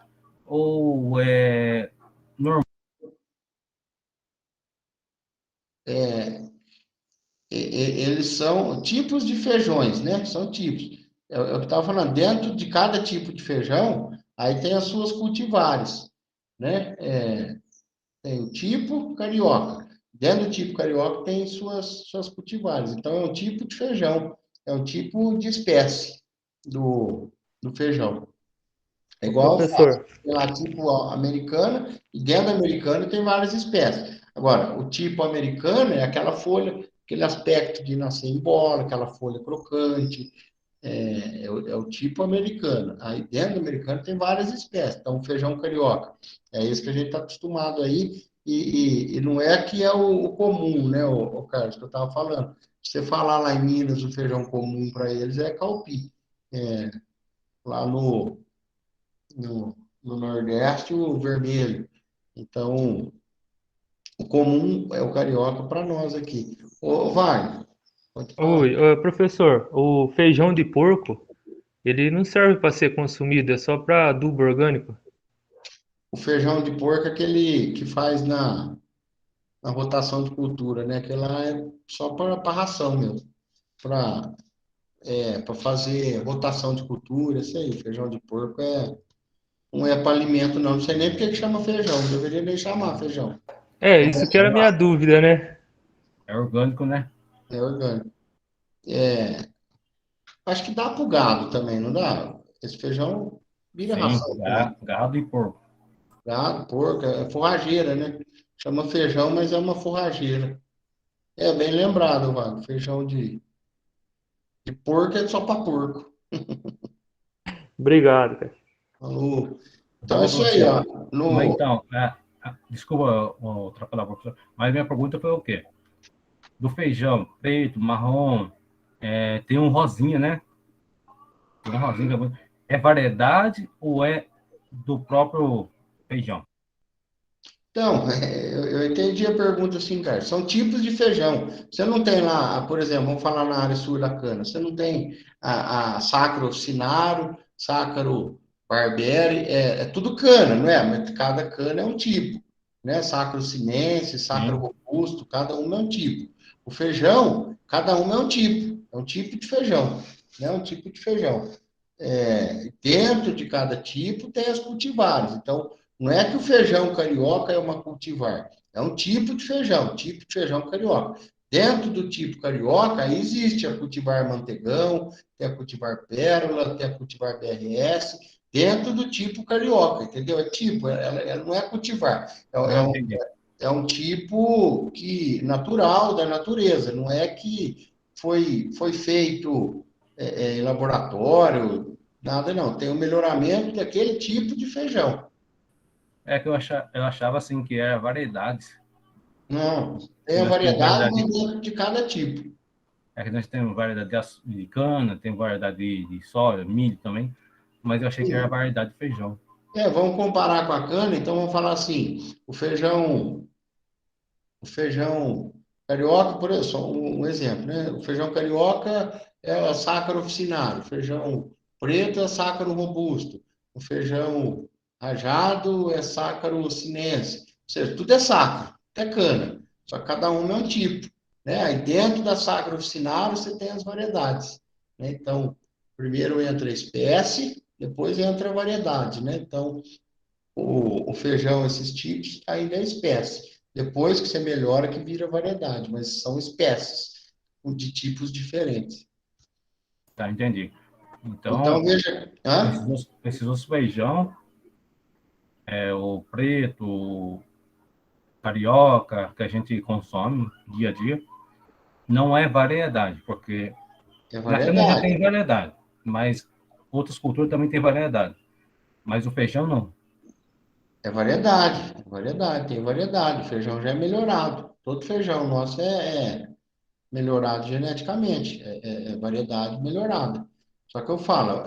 ou é normal? Eles são tipos de feijões, né? São tipos. Eu estava falando, dentro de cada tipo de feijão, aí tem as suas cultivares, né? Tem o tipo carioca. Dentro do tipo carioca tem suas cultivares. Então, é um tipo de feijão, é um tipo de espécie do feijão. É Ô, igual professor, tem lá tipo americana, e dentro da americana tem várias espécies. Agora, o tipo americano é aquela folha, aquele aspecto de nascer em bola, aquela folha crocante, é o tipo americano. Aí dentro do americano tem várias espécies. Então, o feijão carioca, é isso que a gente está acostumado aí, e não é que é o comum, né, o Carlos, que eu estava falando. Você falar lá em Minas, o feijão comum para eles é calpi. É, lá no Nordeste, o vermelho. Então, o comum é o carioca para nós aqui. Ô, vai, pode falar. oi, professor, o feijão de porco, ele não serve para ser consumido, é só para adubo orgânico. O feijão de porco é aquele que faz na rotação de cultura, né? Aquele lá é só para ração mesmo. Para fazer rotação de cultura, isso aí. Feijão de porco não é para alimento, não. Não sei nem por que chama feijão. Deveria nem chamar feijão. É, isso que era a minha dúvida, né? É orgânico, né? É orgânico. É, acho que dá pro gado também, não dá? Esse feijão vira Sim, ração também. gado e porco. Gado, porco, é forrageira, né? Chama feijão, mas é uma forrageira. É bem lembrado, Wagner. Feijão de porco é só para porco. Obrigado, cara. Falou. Então é Ô, isso aí, professor, ó. mas No, então, desculpa atrapalhar, professor, mas minha pergunta foi o quê? Do feijão preto, marrom, tem um rosinha, né? Tem um rosinha. É variedade ou é do próprio feijão? então, eu entendi a pergunta assim, cara. São tipos de feijão. Você não tem lá, por exemplo, vamos falar na área sul da cana. Você não tem a Sacro officinaro, Sacro barberi, é tudo cana, não é? Mas cada cana é um tipo, né? Sacro sinense, Sacro Sim, robusto, cada um é um tipo. O feijão, cada um é um tipo de feijão, né? Um tipo de feijão. Dentro de cada tipo tem as cultivares. Então, não é que o feijão carioca é uma cultivar, é um tipo de feijão carioca. Dentro do tipo carioca, aí existe a cultivar mantegão, tem a cultivar pérola, tem a cultivar BRS, dentro do tipo carioca, entendeu? É tipo, ela não é cultivar, não entendi. é um tipo que natural da natureza, não é que foi feito em laboratório, nada não. Tem o melhoramento daquele tipo de feijão. É que eu achava assim que era variedades. Não, tem Que a nós temos variedade, variedade mas dentro de cada tipo. que nós temos variedade de cana, tem variedade de soja, milho também, mas eu achei que era variedade de feijão. Vamos comparar com a cana, então vamos falar assim, o feijão carioca, por exemplo, só um exemplo, né? O feijão carioca é a sácaro officinado, o feijão preto é sácaro robusto, o feijão rajado é sácaro sinense, ou seja, tudo é sacro, é cana, só que cada um é um tipo, né? Aí dentro da sácaro officinado você tem as variedades, né? Então, primeiro entra a espécie, depois entra a variedade, né? Então, o feijão, esses tipos, ainda é espécie. Depois que você melhora, que vira variedade, mas são espécies de tipos diferentes. Tá, entendi. Então, Então, veja. esses outros feijão, o preto, o carioca, que a gente consome dia a dia, não é variedade, porque É na cana já variedade. tem variedade, mas outras culturas também têm variedade, mas o feijão não. É variedade. É variedade, tem variedade. O feijão já é melhorado. Todo feijão nosso é melhorado geneticamente. É variedade melhorada. Só que eu falo,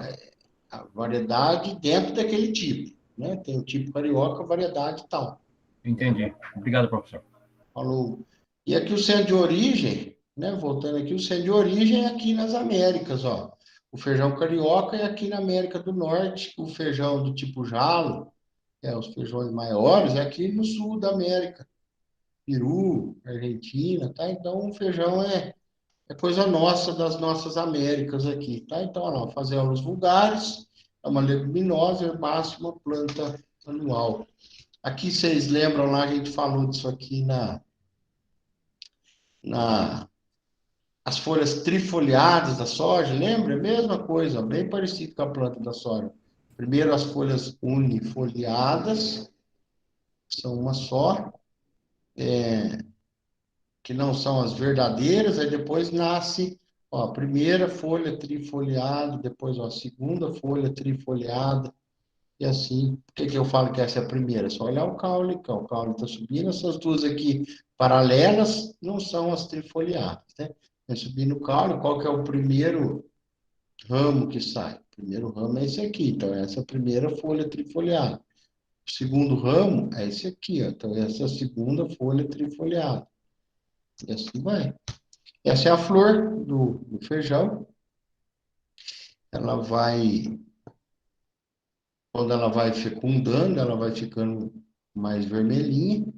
a variedade dentro daquele tipo. Né? Tem o tipo carioca, variedade e tal. Entendi. Obrigado, professor. Falou. E aqui o centro de origem, né? Voltando aqui, o centro de origem é aqui nas Américas, ó. O feijão carioca é aqui na América do Norte, o feijão do tipo jalo os feijões maiores, é aqui no sul da América, Peru, Argentina, tá? Então, o feijão é coisa nossa, das nossas Américas aqui, tá? Então, olha lá, fazelos vulgares, é uma leguminosa, herbácea, uma planta anual. Aqui, vocês lembram lá, a gente falou disso aqui na as folhas trifoliadas da soja, lembra? É a mesma coisa, bem parecido com a planta da soja. Primeiro as folhas unifoliadas, são uma só, que não são as verdadeiras, aí depois nasce, ó, a primeira folha trifoliada, depois ó, a segunda folha trifoliada, e assim, por que eu falo que essa é a primeira? É só olhar o caule está subindo, essas duas aqui paralelas não são as trifoliadas, né? Vai subindo o caule, qual que é o primeiro ramo que sai? O primeiro ramo é esse aqui, então essa é a primeira folha trifoliada. O segundo ramo é esse aqui, ó, então essa é a segunda folha trifoliada. E assim vai. Essa é a flor do feijão. Ela vai, quando ela vai fecundando, ela vai ficando mais vermelhinha.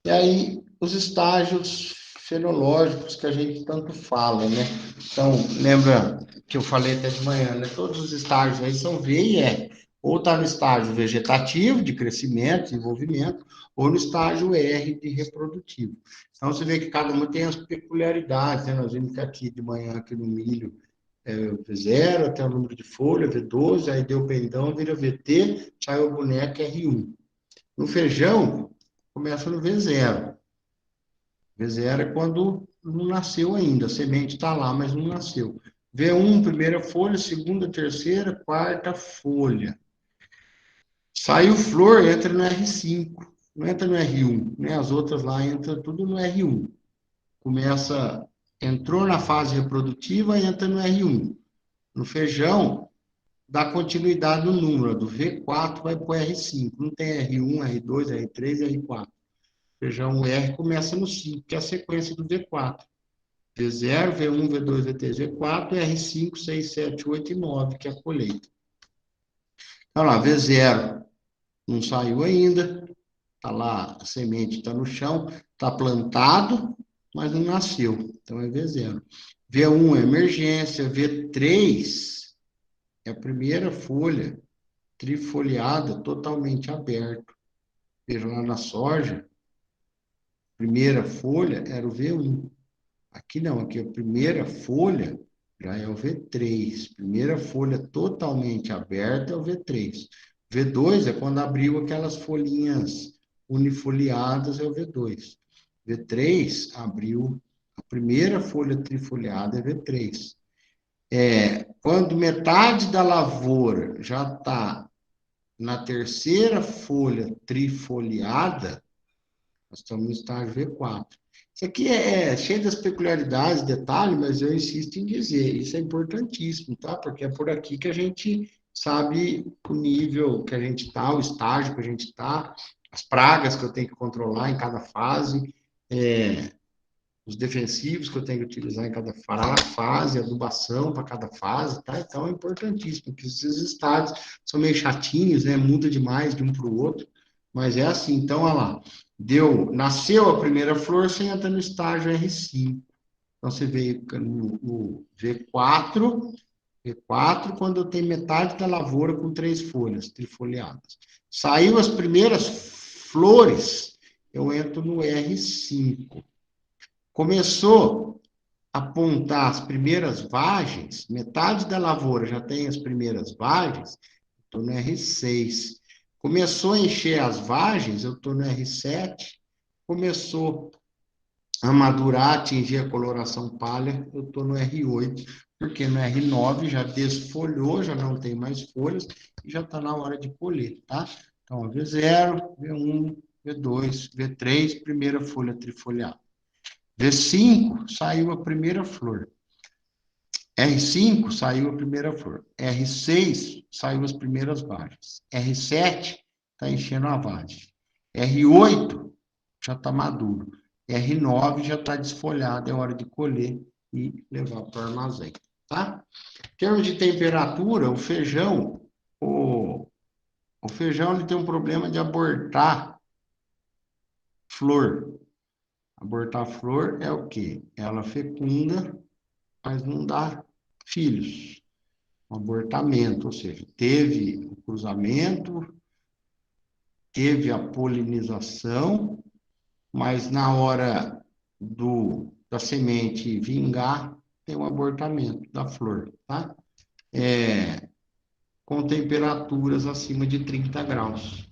E aí, os estágios fenológicos que a gente tanto fala, né? Então, lembra que eu falei até de manhã, né? Todos os estágios aí são V e E. Ou está no estágio vegetativo, de crescimento, desenvolvimento, ou no estágio R, de reprodutivo. Então, você vê que cada uma tem as peculiaridades, né? Nós vimos que aqui de manhã, aqui no milho, V0, até o número de folha, V12, aí deu pendão, vira VT, saiu o boneco R1. No feijão, começa no V0. V0 é quando não nasceu ainda, a semente está lá, mas não nasceu. V1, primeira folha, segunda, terceira, quarta folha. Saiu flor, entra no R5, não entra no R1, né? As outras lá entram tudo no R1. Entrou na fase reprodutiva, entra no R1. No feijão, dá continuidade no número, do V4 vai para o R5. Não tem R1, R2, R3, R4. Feijão R começa no 5, que é a sequência do V4. V0, V1, V2, V3, V4, R5, 6, 7, 8 e 9, que é a colheita. Então lá, V0 não saiu ainda, está lá, a semente está no chão, está plantado, mas não nasceu. Então é V0. V1 é emergência, V3 é a primeira folha trifoliada, totalmente aberta. Veja lá na soja, primeira folha era o V1. Aqui não, aqui a primeira folha já é o V3. Primeira folha totalmente aberta é o V3. V2 é quando abriu aquelas folhinhas unifoliadas, é o V2. V3 abriu a primeira folha trifoliada, é V3. Quando metade da lavoura já está na terceira folha trifoliada, nós estamos no estágio V4. Isso aqui é cheio das peculiaridades, detalhes, mas eu insisto em dizer, isso é importantíssimo, tá? Porque é por aqui que a gente sabe o nível que a gente está, o estágio que a gente está, as pragas que eu tenho que controlar em cada fase, os defensivos que eu tenho que utilizar em cada fase, adubação para cada fase, tá? Então é importantíssimo, porque esses estágios são meio chatinhos, né? Muda demais de um para o outro, mas é assim. Então, olha lá, nasceu a primeira flor, você entra no estágio R5. Então, você veio no V4, quando eu tenho metade da lavoura com 3 folhas trifoliadas. Saiu as primeiras flores, eu entro no R5. Começou a apontar as primeiras vagens, metade da lavoura já tem as primeiras vagens, estou no R6. Começou a encher as vagens, eu estou no R7. Começou a madurar, atingir a coloração palha, eu estou no R8, porque no R9 já desfolhou, já não tem mais folhas, e já está na hora de colher, tá? Então, V0, V1, V2, V3, primeira folha trifoliada. V5, saiu a primeira flor. R5, saiu a primeira flor. R6, saiu as primeiras vagens. R7, está enchendo a vagem. R8, já está maduro. R9, já está desfolhado, é hora de colher e levar para o armazém, tá? Em termos de temperatura, o feijão, O feijão ele tem um problema de abortar flor. Abortar flor é o quê? Ela fecunda, mas não dá filhos. Um abortamento, ou seja, teve o cruzamento, teve a polinização, mas na hora da semente vingar, tem um abortamento da flor, tá? Com temperaturas acima de 30 graus.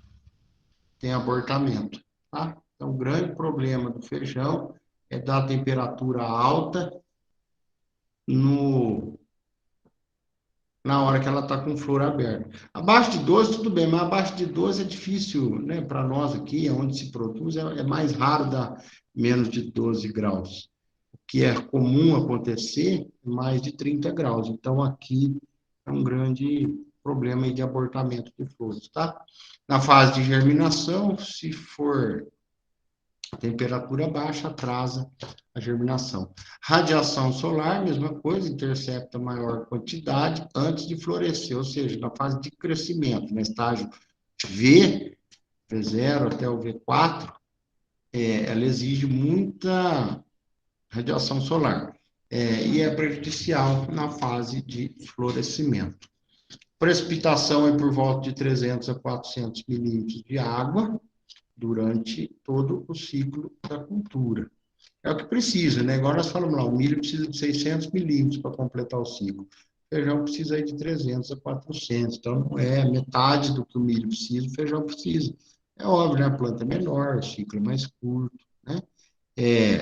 Tem abortamento, tá? Então, o grande problema do feijão é dar temperatura alta na hora que ela está com flor aberta. Abaixo de 12, tudo bem, mas abaixo de 12 é difícil, né? Para nós aqui, onde se produz, é mais raro dar menos de 12 graus. O que é comum acontecer é mais de 30 graus. Então, aqui é um grande problema aí de abortamento de flores, tá? Na fase de germinação, se for a temperatura baixa, atrasa a germinação. Radiação solar, mesma coisa, intercepta maior quantidade antes de florescer, ou seja, na fase de crescimento, no estágio V, V0 até o V4, ela exige muita radiação solar e é prejudicial na fase de florescimento. Precipitação é por volta de 300 a 400 milímetros de água durante todo o ciclo da cultura. É o que precisa, né? Agora nós falamos lá, o milho precisa de 600 milímetros para completar o ciclo. O feijão precisa aí de 300 a 400. Então, não é metade do que o milho precisa, o feijão precisa. É óbvio, né? A planta é menor, o ciclo é mais curto, né?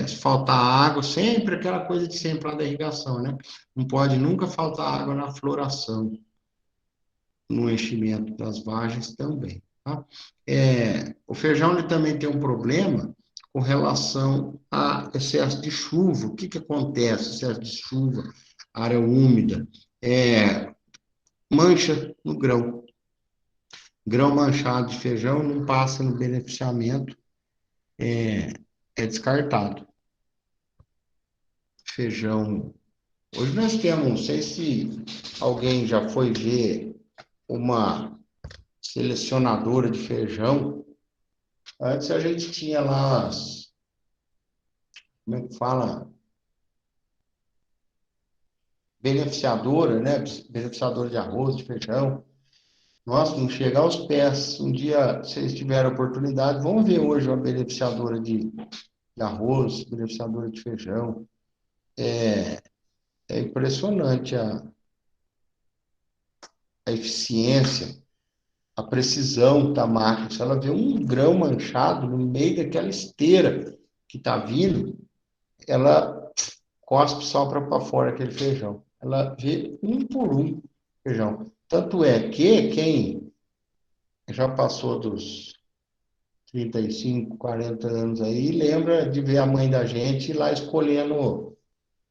Se faltar água, sempre aquela coisa de sempre lá da irrigação, né? Não pode nunca faltar água na floração, no enchimento das vagens também, tá? O feijão ele também tem um problema com relação a excesso de chuva. O que que acontece? Excesso de chuva, área úmida, mancha no grão. Grão manchado de feijão não passa no beneficiamento, é descartado. Feijão. Hoje nós temos, não sei se alguém já foi ver uma selecionadora de feijão. Antes a gente tinha lá como é que fala? Beneficiadora, né? Beneficiadora de arroz, de feijão. Nossa, não chega aos pés. Um dia, se vocês tiverem oportunidade, vão ver hoje uma beneficiadora de arroz, beneficiadora de feijão. É impressionante a eficiência, a precisão da máquina. Se ela vê um grão manchado no meio daquela esteira que está vindo, ela cospe só para fora aquele feijão. Ela vê um por um feijão. Tanto é que quem já passou dos 35, 40 anos aí, lembra de ver a mãe da gente ir lá escolhendo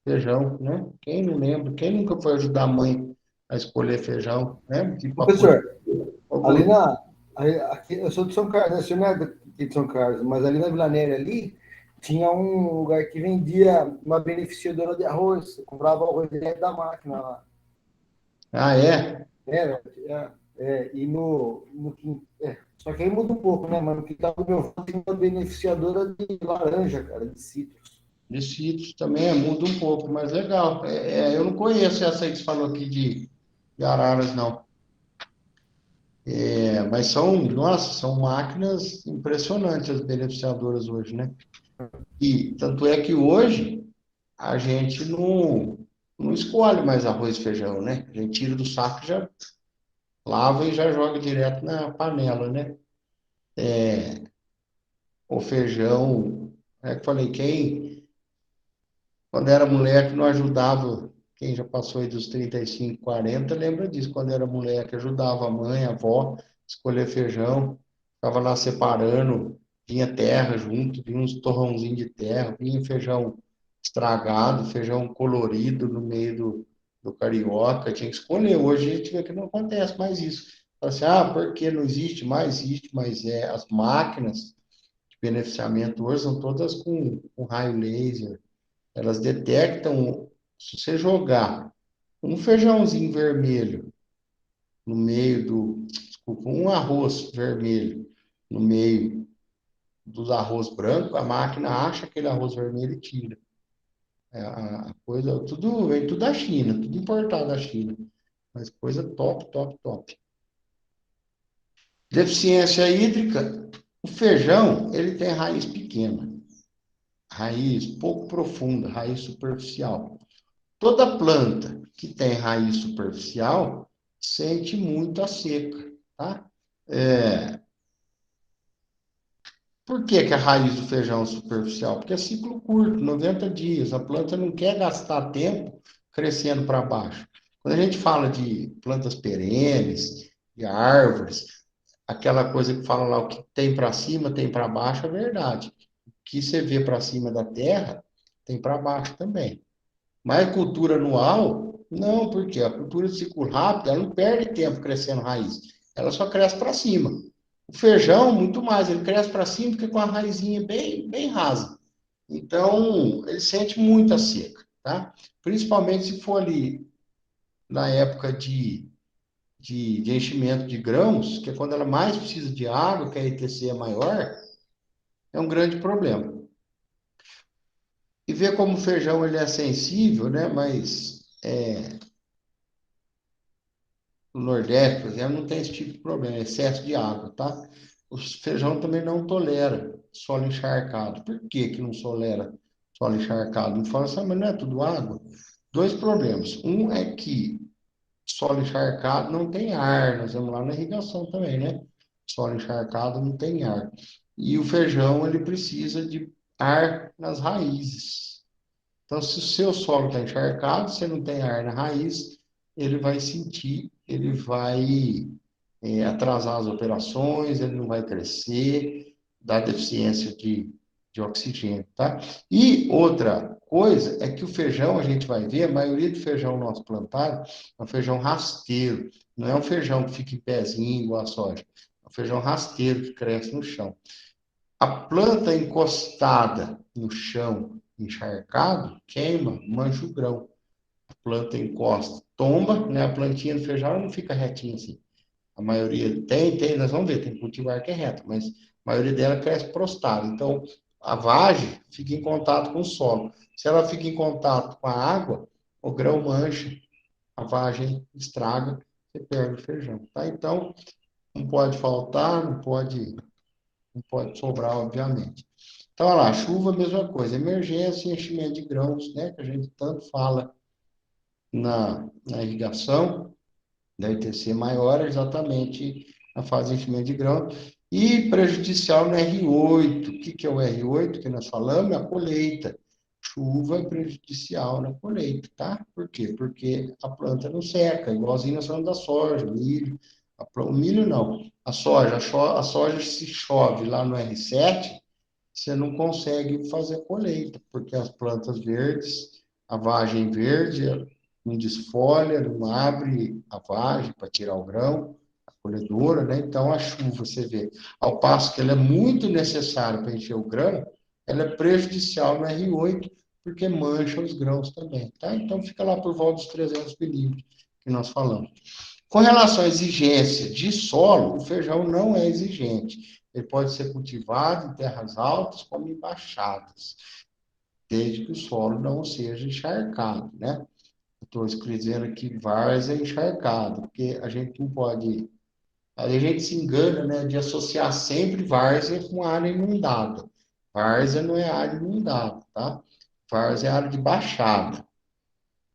feijão, né? Quem não lembra? Quem nunca foi ajudar a mãe a escolher feijão, né? Professor, ali aqui, eu sou de São Carlos, né? O senhor não é daqui de São Carlos, mas ali na Vila Néria, ali, tinha um lugar que vendia uma beneficiadora de arroz. Eu comprava o arroz direto da máquina lá. Ah, é? E só que aí muda um pouco, né, mano? Que tá no meu avô tem uma beneficiadora de laranja, cara, de citros. De citros também muda um pouco, mas legal. Eu não conheço essa aí que você falou aqui de araras, não. Mas são máquinas impressionantes as beneficiadoras hoje, né? E tanto é que hoje a gente não escolhe mais arroz e feijão, né? A gente tira do saco, já lava e já joga direto na panela, né? O feijão, que eu falei, quando era moleque não ajudava, quem já passou aí dos 35, 40, lembra disso, quando era moleque, ajudava a mãe, a avó, escolher feijão, ficava lá separando, vinha terra junto, vinha uns torrãozinhos de terra, vinha feijão estragado, feijão colorido no meio do carioca, tinha que escolher. Hoje a gente vê que não acontece mais isso. Fala assim, porque não existe mais? Existe, mas as máquinas de beneficiamento hoje são todas com raio laser, elas detectam, se você jogar um feijãozinho vermelho no meio desculpa, um arroz vermelho no meio dos arroz branco, a máquina acha aquele arroz vermelho e tira. A coisa, vem tudo da China, tudo importado da China. Mas coisa top, top, top. Deficiência hídrica, o feijão, ele tem raiz pequena, raiz pouco profunda, raiz superficial. Toda planta que tem raiz superficial sente muito a seca, tá? Por que que a raiz do feijão é superficial? Porque é ciclo curto, 90 dias. A planta não quer gastar tempo crescendo para baixo. Quando a gente fala de plantas perenes, de árvores, aquela coisa que fala lá, o que tem para cima, tem para baixo, é verdade. O que você vê para cima da terra, tem para baixo também. Mas cultura anual, não, porque a cultura de ciclo rápido, ela não perde tempo crescendo raiz. Ela só cresce para cima. O feijão, muito mais, ele cresce para cima porque com a raizinha bem, bem rasa. Então, ele sente muita seca, tá? Principalmente se for ali na época de enchimento de grãos, que é quando ela mais precisa de água, que a ITC é maior, é um grande problema. E ver como o feijão ele é sensível, né? Mas no Nordeste, por exemplo, não tem esse tipo de problema, excesso de água, tá? O feijão também não tolera solo encharcado. Por que que não tolera solo encharcado? Não fala assim, mas não é tudo água? Dois problemas. Um é que solo encharcado não tem ar, nós vamos lá na irrigação também, né? Solo encharcado não tem ar. E o feijão, ele precisa de ar nas raízes. Então, se o seu solo está encharcado, você não tem ar na raiz, ele vai sentir, ele vai atrasar as operações, ele não vai crescer, dá deficiência de oxigênio, tá? E outra coisa é que o feijão, a gente vai ver, a maioria do feijão nosso plantado é um feijão rasteiro, não é um feijão que fica em pezinho igual a soja, é um feijão rasteiro que cresce no chão. A planta encostada no chão, encharcado, queima, mancha o grão. A planta encosta, tomba, né? A plantinha do feijão não fica retinha assim. A maioria tem, nós vamos ver, tem cultivar que é reto, mas a maioria dela cresce prostrada. Então, a vagem fica em contato com o solo. Se ela fica em contato com a água, o grão mancha, a vagem estraga, você perde o feijão, tá? Então, não pode faltar, não pode sobrar, obviamente. Então, olha lá, chuva, mesma coisa. Emergência e enchimento de grãos, né? Que a gente tanto fala na irrigação, da ITC maior, é exatamente a fase de enchimento de grãos. E prejudicial no R8. O que que é o R8 que nós falamos? É a colheita. Chuva é prejudicial na colheita, tá? Por quê? Porque a planta não seca, igualzinho nós falamos da soja, milho. O milho não. A soja se chove lá no R7, você não consegue fazer colheita, porque as plantas verdes, a vagem verde, não desfolha, não abre a vagem para tirar o grão, a colhedora, né? Então, a chuva, você vê, ao passo que ela é muito necessária para encher o grão, ela é prejudicial no R8, porque mancha os grãos também, tá? Então, fica lá por volta dos 300 milímetros que nós falamos. Com relação à exigência de solo, o feijão não é exigente. Ele pode ser cultivado em terras altas como em baixadas, desde que o solo não seja encharcado, né? Estou dizendo aqui várzea encharcado, porque a gente não pode... Aí a gente se engana, né, de associar sempre várzea com área inundada. Várzea não é área inundada, tá? Várzea é área de baixada,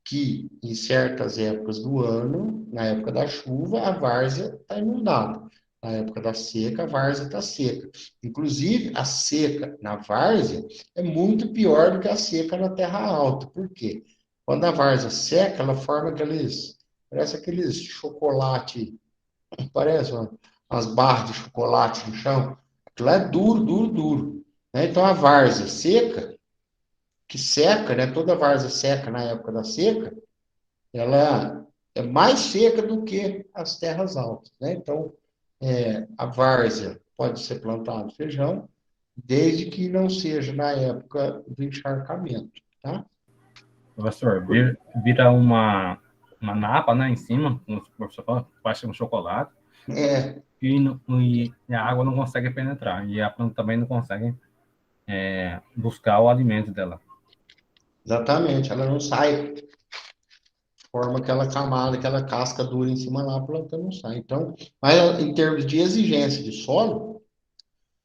que em certas épocas do ano, na época da chuva, a várzea está inundada. Na época da seca, a várzea está seca. Inclusive, a seca na várzea é muito pior do que a seca na terra alta. Por quê? Quando a várzea seca, ela forma parece aqueles chocolate, parece umas barras de chocolate no chão. Aquilo lá é duro, duro, duro. Né? Então, a várzea seca, que seca, né? Toda várzea seca na época da seca, ela é mais seca do que as terras altas, né? Então, a várzea pode ser plantado feijão, desde que não seja na época do encharcamento, tá? Professor, vira uma napa, né, em cima, como o professor fala, parece um chocolate. É, e a água não consegue penetrar, e a planta também não consegue buscar o alimento dela. exatamente, ela não sai, forma aquela camada, aquela casca dura em cima lá, a planta não sai. Então, mas em termos de exigência de solo,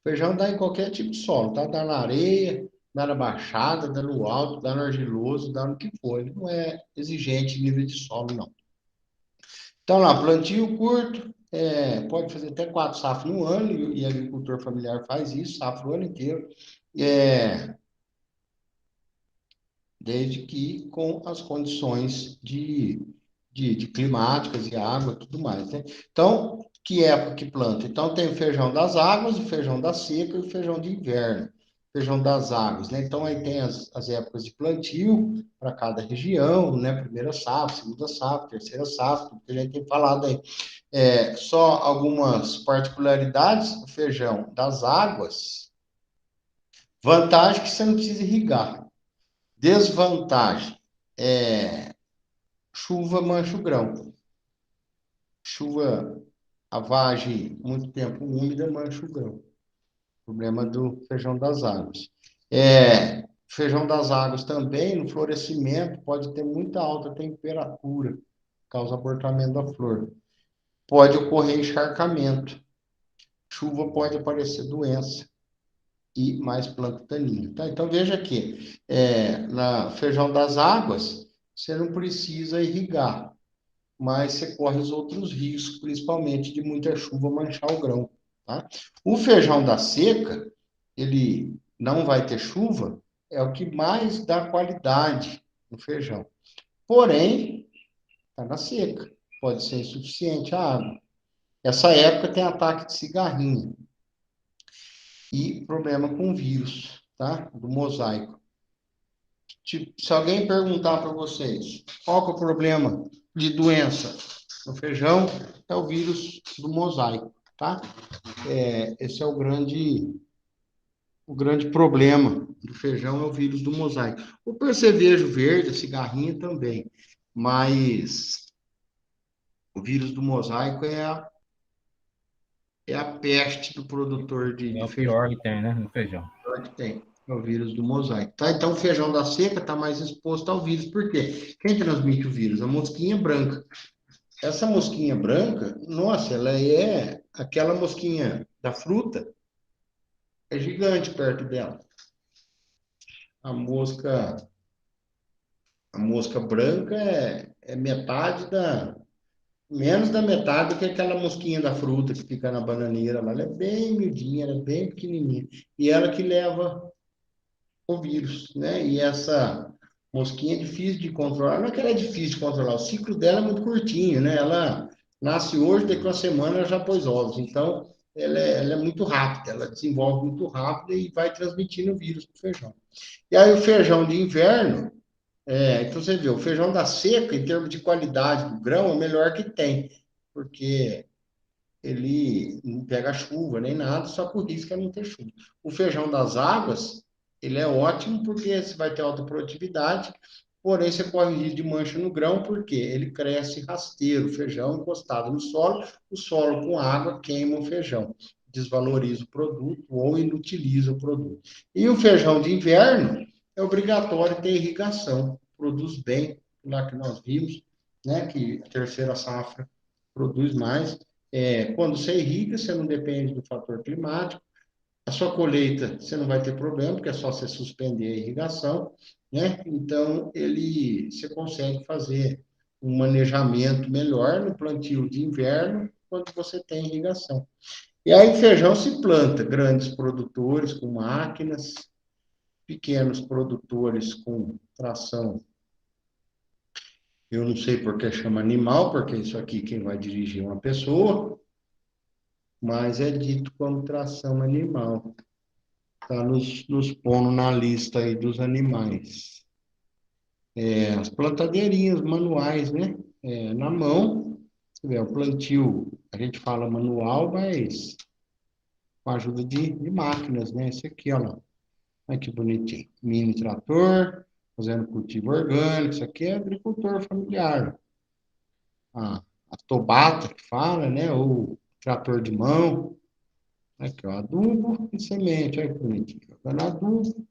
feijão dá em qualquer tipo de solo, tá? Dá na areia, dá na baixada, dá no alto, dá no argiloso, dá no que for. Ele não é exigente em nível de solo, não. Então, lá, plantio curto, pode fazer até 4 safras no ano, e agricultor familiar faz isso, safra o ano inteiro, é, desde que com as condições de climáticas e água e tudo mais, né? Então, que época que planta? Então, tem o feijão das águas, o feijão da seca e o feijão de inverno. Feijão das águas, né? Então, aí tem as épocas de plantio para cada região, né? Primeira safra, segunda safra, terceira safra, tudo que a gente tem falado aí. Só algumas particularidades, o feijão das águas, vantagem que você não precisa irrigar. Desvantagem, chuva mancha o grão. Chuva, a vagem muito tempo úmida mancha o grão. Problema do feijão das águas. Feijão das águas também, no florescimento, pode ter muita alta temperatura, causa abortamento da flor. Pode ocorrer encharcamento. Chuva pode aparecer doença e mais planta daninha. Tá? Então, veja aqui, na feijão das águas, você não precisa irrigar, mas você corre os outros riscos, principalmente de muita chuva manchar o grão. Tá? O feijão da seca, ele não vai ter chuva, é o que mais dá qualidade no feijão. Porém, está na seca, pode ser insuficiente a água. Essa época tem ataque de cigarrinha e problema com vírus, tá? Do mosaico. Tipo, se alguém perguntar para vocês qual que é o problema de doença no feijão, é o vírus do mosaico, tá? Esse é o grande problema do feijão, é o vírus do mosaico. O percevejo verde, a cigarrinha também, mas o vírus do mosaico é a peste do produtor É de o feijão. pior que tem, né, no feijão. Que tem, é o vírus do mosaico. Tá? Então, o feijão da seca está mais exposto ao vírus. Por quê? Quem transmite o vírus? A mosquinha branca. Essa mosquinha branca, nossa, ela é aquela mosquinha da fruta, é gigante perto dela. A mosca, a mosca branca é metade menos da metade do que aquela mosquinha da fruta que fica na bananeira lá. Ela é bem miudinha, ela é bem pequenininha. E ela que leva o vírus, né? E essa mosquinha é difícil de controlar. Não é que ela é difícil de controlar, o ciclo dela é muito curtinho, né? Ela nasce hoje, daqui a uma semana ela já pôs ovos. Então, ela é muito rápida, ela desenvolve muito rápido e vai transmitindo o vírus para o feijão. E aí, o feijão de inverno, então você vê, o feijão da seca, em termos de qualidade do grão, é o melhor que tem, porque ele não pega chuva nem nada, só que o risco é não ter chuva. O feijão das águas, ele é ótimo porque você vai ter alta produtividade, porém você corre o risco de mancha no grão, porque ele cresce rasteiro, o feijão encostado no solo, o solo com água queima o feijão, desvaloriza o produto ou inutiliza o produto. E o feijão de inverno é obrigatório ter irrigação, produz bem, lá que nós vimos, né, que a terceira safra produz mais, quando você irriga, você não depende do fator climático. A sua colheita, você não vai ter problema, porque é só você suspender a irrigação, né? Então, você consegue fazer um manejamento melhor no plantio de inverno, quando você tem irrigação. E aí, feijão se planta, grandes produtores com máquinas, pequenos produtores com tração. Eu não sei por que chama animal, porque isso aqui quem vai dirigir é uma pessoa, mas é dito como tração animal. Está nos pondo na lista aí dos animais. As plantadeirinhas manuais, né? Na mão, você vê, o plantio, a gente fala manual, mas com a ajuda de máquinas, né? Esse aqui, olha lá. Olha que bonitinho. Mini trator, fazendo cultivo orgânico. Isso aqui é agricultor familiar. A tobata que fala, né? Ou trator de mão. Aqui, ó, adubo e semente, olha que bonitinho. Jogando adubo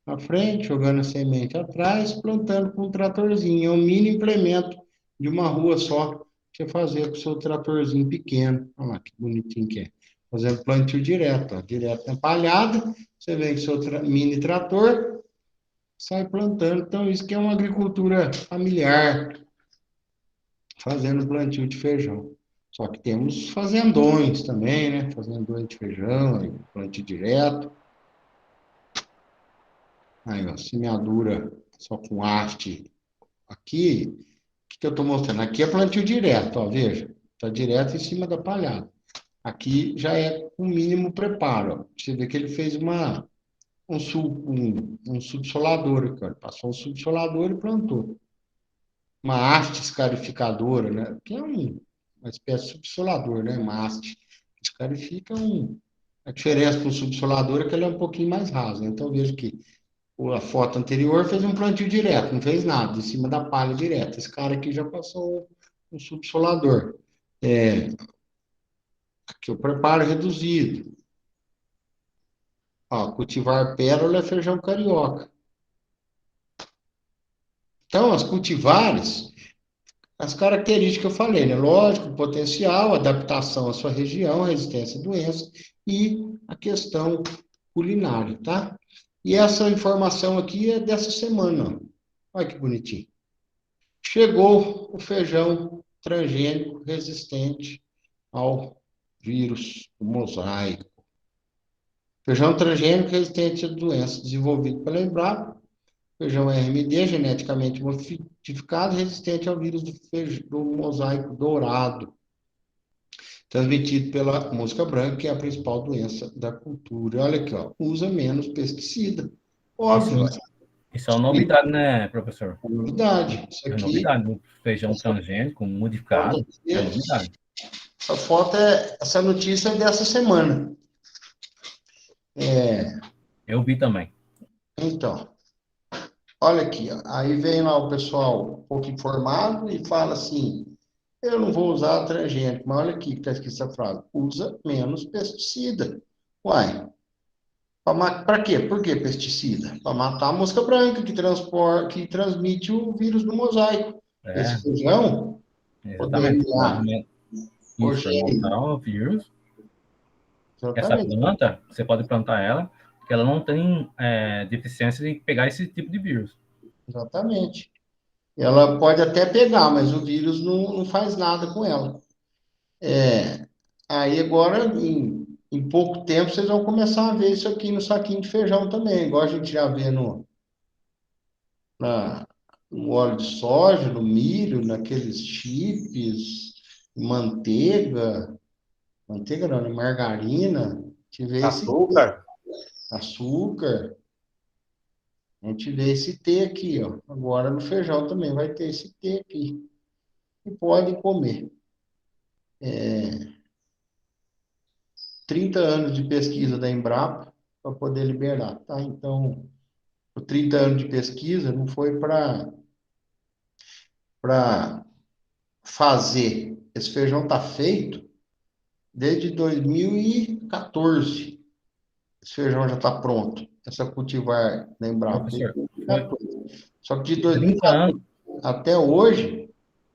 na frente, jogando a semente atrás, plantando com um tratorzinho. É um mini implemento de uma rua só, que você fazer com o seu tratorzinho pequeno. Olha lá que bonitinho que é. Fazendo plantio direto, ó, direto na palhada, você vem com o seu mini trator, sai plantando. Então, isso que é uma agricultura familiar, fazendo plantio de feijão. Só que temos fazendões também, né? Fazendões de feijão, plantio direto. Aí, ó, semeadura só com haste. Aqui, o que eu estou mostrando? Aqui é plantio direto, ó, veja. Está direto em cima da palhada. Aqui já é o mínimo preparo. Ó. Você vê que ele fez um subsolador aqui, ó. Passou um subsolador e plantou. Uma haste escarificadora, né? Que é uma espécie de subsolador, né? Uma haste escarifica A diferença para o subsolador é que ele é um pouquinho mais raso. Então, veja que a foto anterior fez um plantio direto, não fez nada, em cima da palha direto. Esse cara aqui já passou um subsolador. Aqui o preparo reduzido. Ó, cultivar pérola é feijão carioca. Então, as cultivares, as características que eu falei, né? Lógico, potencial, adaptação à sua região, resistência a doenças e a questão culinária, tá? E essa informação aqui é dessa semana. Olha que bonitinho. Chegou o feijão transgênico resistente ao vírus do mosaico. Feijão transgênico resistente a doenças, desenvolvido pela Embrapa. Feijão RMD, geneticamente modificado, resistente ao vírus do mosaico dourado, transmitido pela mosca branca, que é a principal doença da cultura. Olha aqui, ó, usa menos pesticida. Óbvio, Isso é uma novidade, né, professor? é novidade. Isso É aqui, novidade. O feijão transgênico modificado é novidade. essa foto essa notícia é dessa semana. Eu vi também. Então, olha aqui, ó. Aí vem lá o pessoal um pouco informado e fala assim, eu não vou usar transgênico, mas olha aqui que está escrito essa frase, usa menos pesticida. Uai, para quê? Por que pesticida? Para matar a mosca branca que transmite o vírus do mosaico. Esse É, feijão exatamente. poderia... Isso, para matar o vírus. Essa Exatamente, planta, você pode plantar ela, porque ela não tem deficiência de pegar esse tipo de vírus. exatamente. Ela pode até pegar, mas o vírus não faz nada com ela. Aí agora, em pouco tempo, vocês vão começar a ver isso aqui no saquinho de feijão também, igual a gente já vê na, no óleo de soja, no milho, naqueles chips, manteiga não, né? Margarina, a gente vê Açúcar? açúcar, a gente vê esse T aqui, ó. Agora no feijão também vai ter esse T aqui. E pode comer. 30 anos de pesquisa da Embrapa para poder liberar, tá? Então, os 30 anos de pesquisa não foi para fazer. Esse feijão está feito desde 2014. Esse feijão já está pronto. Essa cultivar da Embrapa desde Professor, foi 2014. Só que de 30 anos. 2014 até hoje,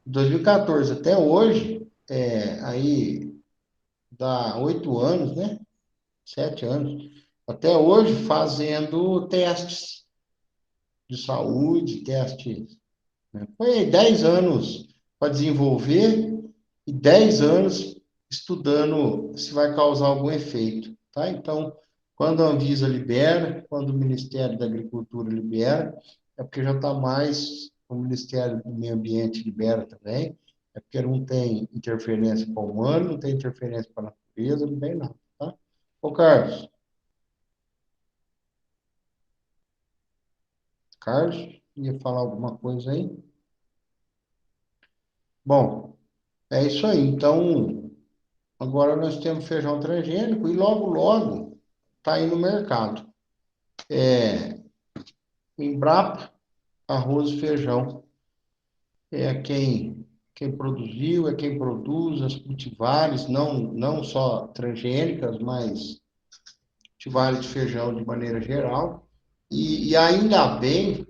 2014 até hoje, aí dá 8 anos, né? 7 anos. Até hoje fazendo testes de saúde, testes. Né? Foi 10 anos para desenvolver e 10 anos estudando se vai causar algum efeito. Tá? Então, quando a Anvisa libera, quando o Ministério da Agricultura libera, é porque já está mais, o Ministério do Meio Ambiente libera também, é porque não tem interferência para o humano, não tem interferência para a natureza, não tem nada. Tá? Ô, Carlos, ia falar alguma coisa aí? Bom, é isso aí. Então, agora nós temos feijão transgênico e logo, logo está aí no mercado. Embrapa, arroz e feijão. Quem quem produziu, é quem produz as cultivares, não só transgênicas, mas cultivares de feijão de maneira geral. E ainda bem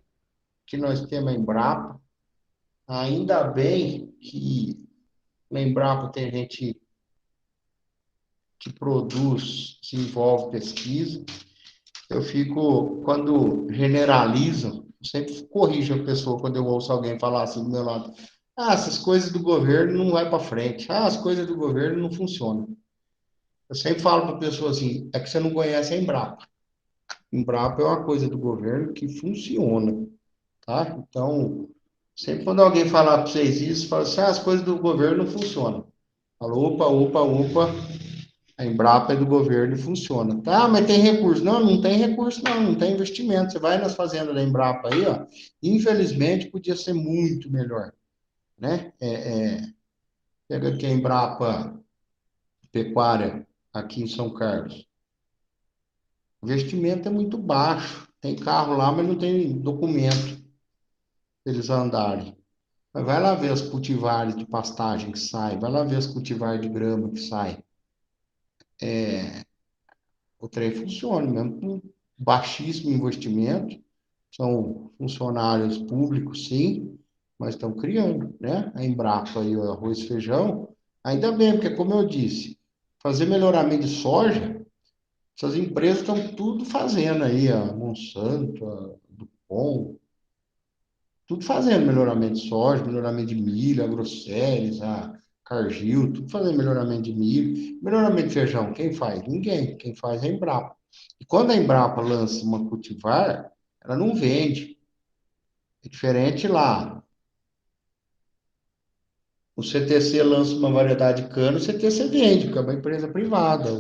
que nós temos a Embrapa, ainda bem que na Embrapa tem gente que produz, desenvolve pesquisa. Eu fico, quando generalizam, eu sempre corrijo a pessoa quando eu ouço alguém falar assim do meu lado. Ah, essas coisas do governo não vai para frente. Ah, as coisas do governo não funcionam. Eu sempre falo para a pessoa assim, é que você não conhece a Embrapa. Embrapa é uma coisa do governo que funciona, tá? Então, sempre quando alguém falar para vocês isso, fala assim, ah, as coisas do governo não funcionam. Fala, opa, opa, opa, a Embrapa é do governo e funciona. Tá, mas tem recurso. Não, não tem recurso, não tem investimento. Você vai nas fazendas da Embrapa aí, ó. Infelizmente, podia ser muito melhor, né? Pega aqui a Embrapa Pecuária, aqui em São Carlos. O investimento é muito baixo. Tem carro lá, mas não tem documento para eles andarem. Mas vai lá ver as cultivares de pastagem que sai, vai lá ver as cultivares de grama que sai. O trem funciona, mesmo com baixíssimo investimento. São funcionários públicos, sim, mas estão criando, né? A Embrapa e o arroz e feijão, ainda bem, porque, como eu disse, fazer melhoramento de soja, essas empresas estão tudo fazendo aí, a Monsanto, a Dupont, tudo fazendo melhoramento de soja, melhoramento de milho, a Grosseries, a Cargill, tudo fazendo melhoramento de milho. Melhoramento de feijão, quem faz? Ninguém. Quem faz é a Embrapa. E quando a Embrapa lança uma cultivar, ela não vende. É diferente lá. O CTC lança uma variedade de cana, o CTC vende, porque é uma empresa privada.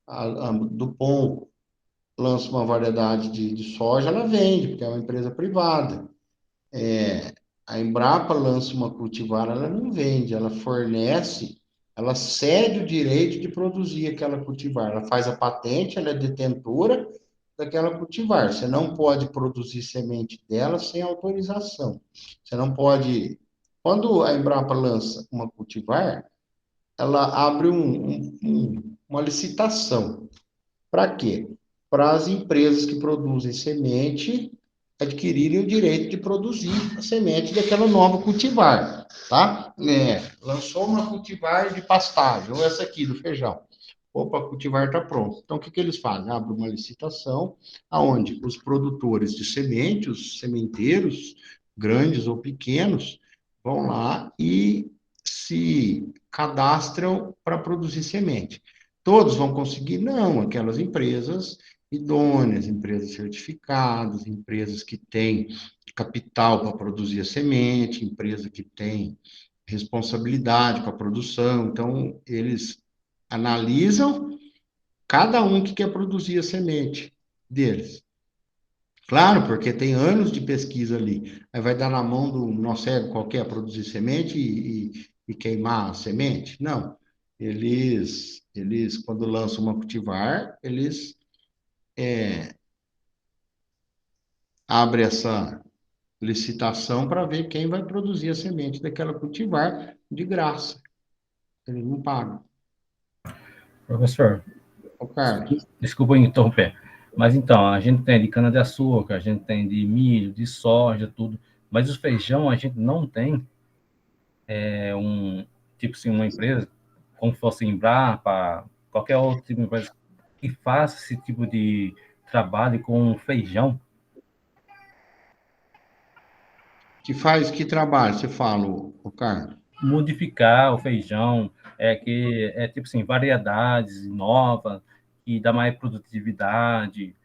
A Dupont lança uma variedade de soja, ela vende, porque é uma empresa privada. A Embrapa lança uma cultivar, ela não vende, ela fornece, ela cede o direito de produzir aquela cultivar. Ela faz a patente, ela é detentora daquela cultivar. Você não pode produzir semente dela sem autorização. Você não pode. Quando a Embrapa lança uma cultivar, ela abre uma licitação. Para quê? Para as empresas que produzem semente adquirirem o direito de produzir a semente daquela nova cultivar, tá? Lançou uma cultivar de pastagem, ou essa aqui do feijão. Opa, a cultivar está pronto. Então, o que eles fazem? Abrem uma licitação aonde os produtores de semente, os sementeiros, grandes ou pequenos, vão lá e se cadastram para produzir semente. Todos vão conseguir? Não, aquelas empresas idôneas, empresas certificadas, empresas que têm capital para produzir a semente, empresa que tem responsabilidade com a produção. Então, eles analisam cada um que quer produzir a semente deles. Claro, porque tem anos de pesquisa ali. Aí vai dar na mão do nó cego qualquer produzir semente e queimar a semente? Não. Eles, quando lançam uma cultivar, eles abrem essa licitação para ver quem vai produzir a semente daquela cultivar de graça. Eles não pagam. Professor, Ô, Carlos. desculpa interromper, mas então, a gente tem de cana-de-açúcar, a gente tem de milho, de soja, tudo, mas o feijão a gente não tem tipo assim, uma empresa, como fosse Embrapa, qualquer outro tipo de empresa, que faça esse tipo de trabalho com feijão. Que trabalho você fala, ô Carlos? Modificar o feijão, que é tipo assim, variedades novas, que dá mais produtividade,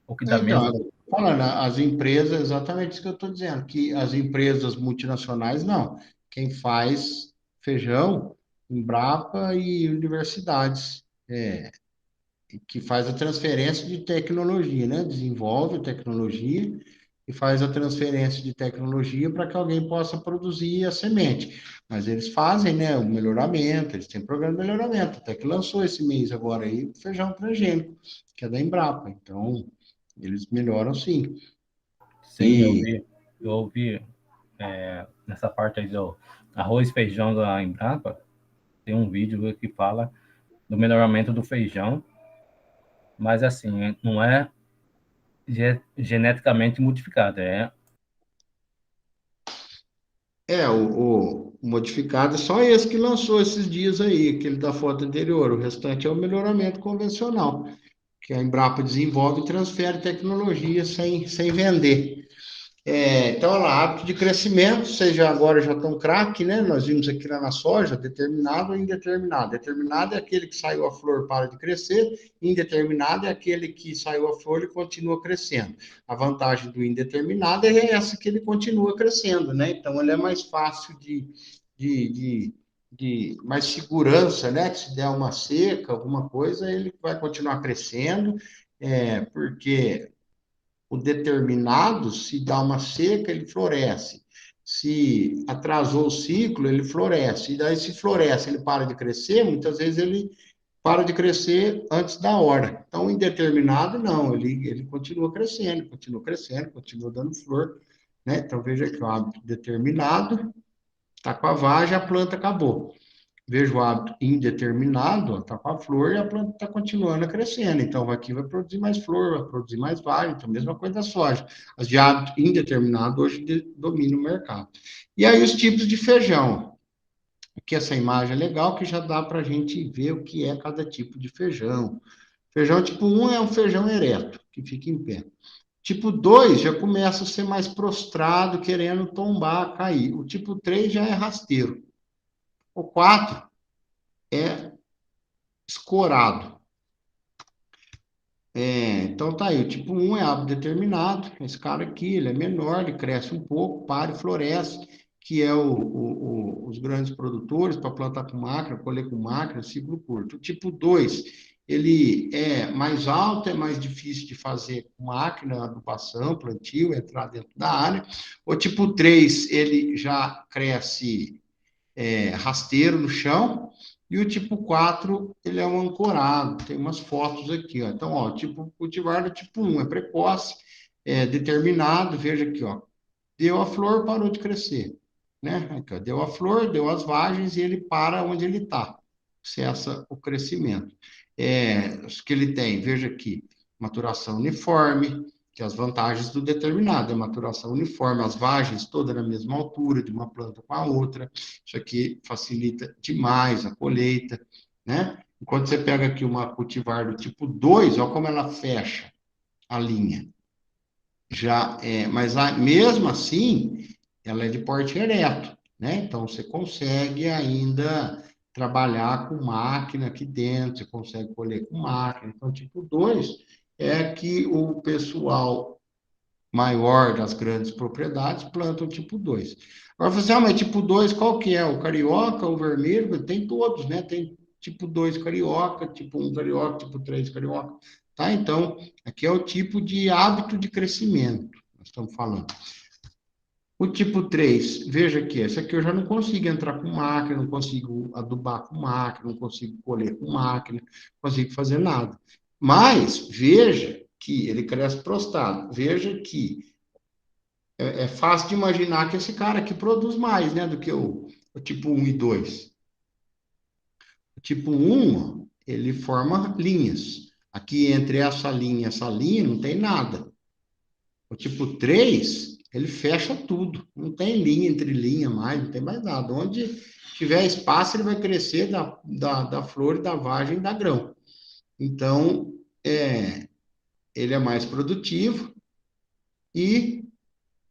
ou que dá menos. Então, falando, as empresas, exatamente isso que eu estou dizendo, que as empresas multinacionais, não. Quem faz feijão, Embrapa e universidades, que faz a transferência de tecnologia, né? Desenvolve a tecnologia e faz a transferência de tecnologia para que alguém possa produzir a semente. Mas eles fazem, né, o melhoramento, eles têm programa de melhoramento, até que lançou esse mês agora aí o feijão transgênico, que é da Embrapa. Então, eles melhoram sim. Sim, E eu ouvi nessa parte aí arroz e feijão da Embrapa, tem um vídeo que fala do melhoramento do feijão, mas assim, não é geneticamente modificado, O modificado é só esse que lançou esses dias aí, aquele da foto anterior. O restante é o melhoramento convencional, que a Embrapa desenvolve e transfere tecnologia sem vender. Então, olha lá, hábito de crescimento, vocês agora já estão craque, né? Nós vimos aqui lá na soja, determinado ou indeterminado. Determinado é aquele que saiu a flor, para de crescer, indeterminado é aquele que saiu a flor e continua crescendo. A vantagem do indeterminado é essa, que ele continua crescendo, né? Então, ele é mais fácil de mais segurança, né? Que se der uma seca, alguma coisa, ele vai continuar crescendo, porque o determinado, se dá uma seca, ele floresce. Se atrasou o ciclo, ele floresce. E daí, se floresce, ele para de crescer, muitas vezes ele para de crescer antes da hora. Então, o indeterminado, não, ele continua crescendo, continua dando flor, né? Então, veja que o hábito determinado está com a vagem, a planta acabou. Vejo o hábito indeterminado, está com a flor e a planta está continuando a crescendo. Então, aqui vai produzir mais flor, vai produzir mais vagem. Então, mesma coisa da soja. As de hábito indeterminado hoje dominam o mercado. E aí, os tipos de feijão. Aqui, essa imagem é legal, que já dá para a gente ver o que é cada tipo de feijão. Feijão tipo 1 é um feijão ereto, que fica em pé. Tipo 2 já começa a ser mais prostrado, querendo tombar, cair. O tipo 3 já é rasteiro. O 4 é escorado. Então tá aí, o tipo 1 é hábito determinado, esse cara aqui, ele é menor, ele cresce um pouco, para e floresce, que é os grandes produtores, para plantar com máquina, colher com máquina, ciclo curto. O tipo 2, ele é mais alto, é mais difícil de fazer com máquina, adubação, plantio, entrar dentro da área. O tipo 3, ele já cresce rasteiro no chão, e o tipo 4, ele é um ancorado, tem umas fotos aqui, ó. Então, ó, o tipo cultivar do tipo 1 é precoce, é determinado, veja aqui, ó, deu a flor, parou de crescer, né? Aqui, ó, deu a flor, deu as vagens e ele para onde ele está, cessa o crescimento. Os que ele tem, veja aqui, maturação uniforme, que as vantagens do determinado, é maturação uniforme, as vagens todas na mesma altura, de uma planta com a outra, isso aqui facilita demais a colheita, né? Quando você pega aqui uma cultivar do tipo 2, olha como ela fecha a linha. Mas mesmo assim, ela é de porte ereto, né? Então, você consegue ainda trabalhar com máquina aqui dentro, você consegue colher com máquina. Então, tipo 2 é que o pessoal maior das grandes propriedades planta o tipo 2. Agora, você, mas tipo 2 qual que é? O carioca, o vermelho? Tem todos, né? Tem tipo 2 carioca, tipo 1 carioca, tipo 3 carioca, tá? Então, aqui é o tipo de hábito de crescimento, nós estamos falando. O tipo 3, veja aqui, esse aqui eu já não consigo entrar com máquina, não consigo adubar com máquina, não consigo colher com máquina, não consigo fazer nada. Mas, veja que ele cresce prostrado. Veja que é fácil de imaginar que esse cara aqui produz mais, né, do que o tipo 1 e 2. O tipo 1, ele forma linhas. Aqui entre essa linha e essa linha não tem nada. O tipo 3, ele fecha tudo. Não tem linha entre linha mais, não tem mais nada. Onde tiver espaço, ele vai crescer da flor e da vagem da grão. Então, ele é mais produtivo,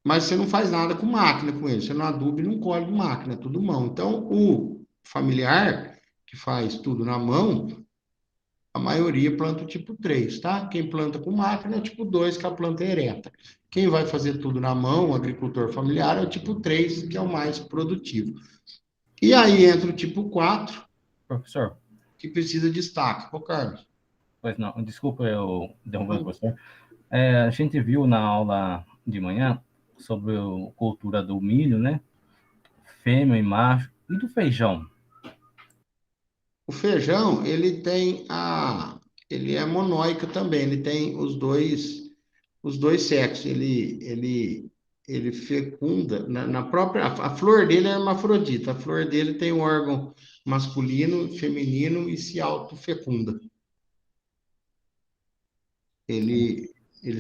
mas você não faz nada com máquina com ele. Você não aduba e não colhe com máquina, é tudo mão. Então, o familiar, que faz tudo na mão, a maioria planta o tipo 3, tá? Quem planta com máquina é o tipo 2, que é a planta ereta. Quem vai fazer tudo na mão, o agricultor familiar, é o tipo 3, que é o mais produtivo. E aí entra o tipo 4, professor. que precisa de destaque. Ô, Carlos. Pois não, desculpa eu derrubando o professor. A gente viu na aula de manhã sobre a cultura do milho, né? Fêmea e macho, e do feijão. O feijão, ele é monóico também, ele tem os dois sexos. Ele ele fecunda, na própria, a flor dele é hermafrodita, a flor dele tem um órgão masculino, feminino e se autofecunda. Ele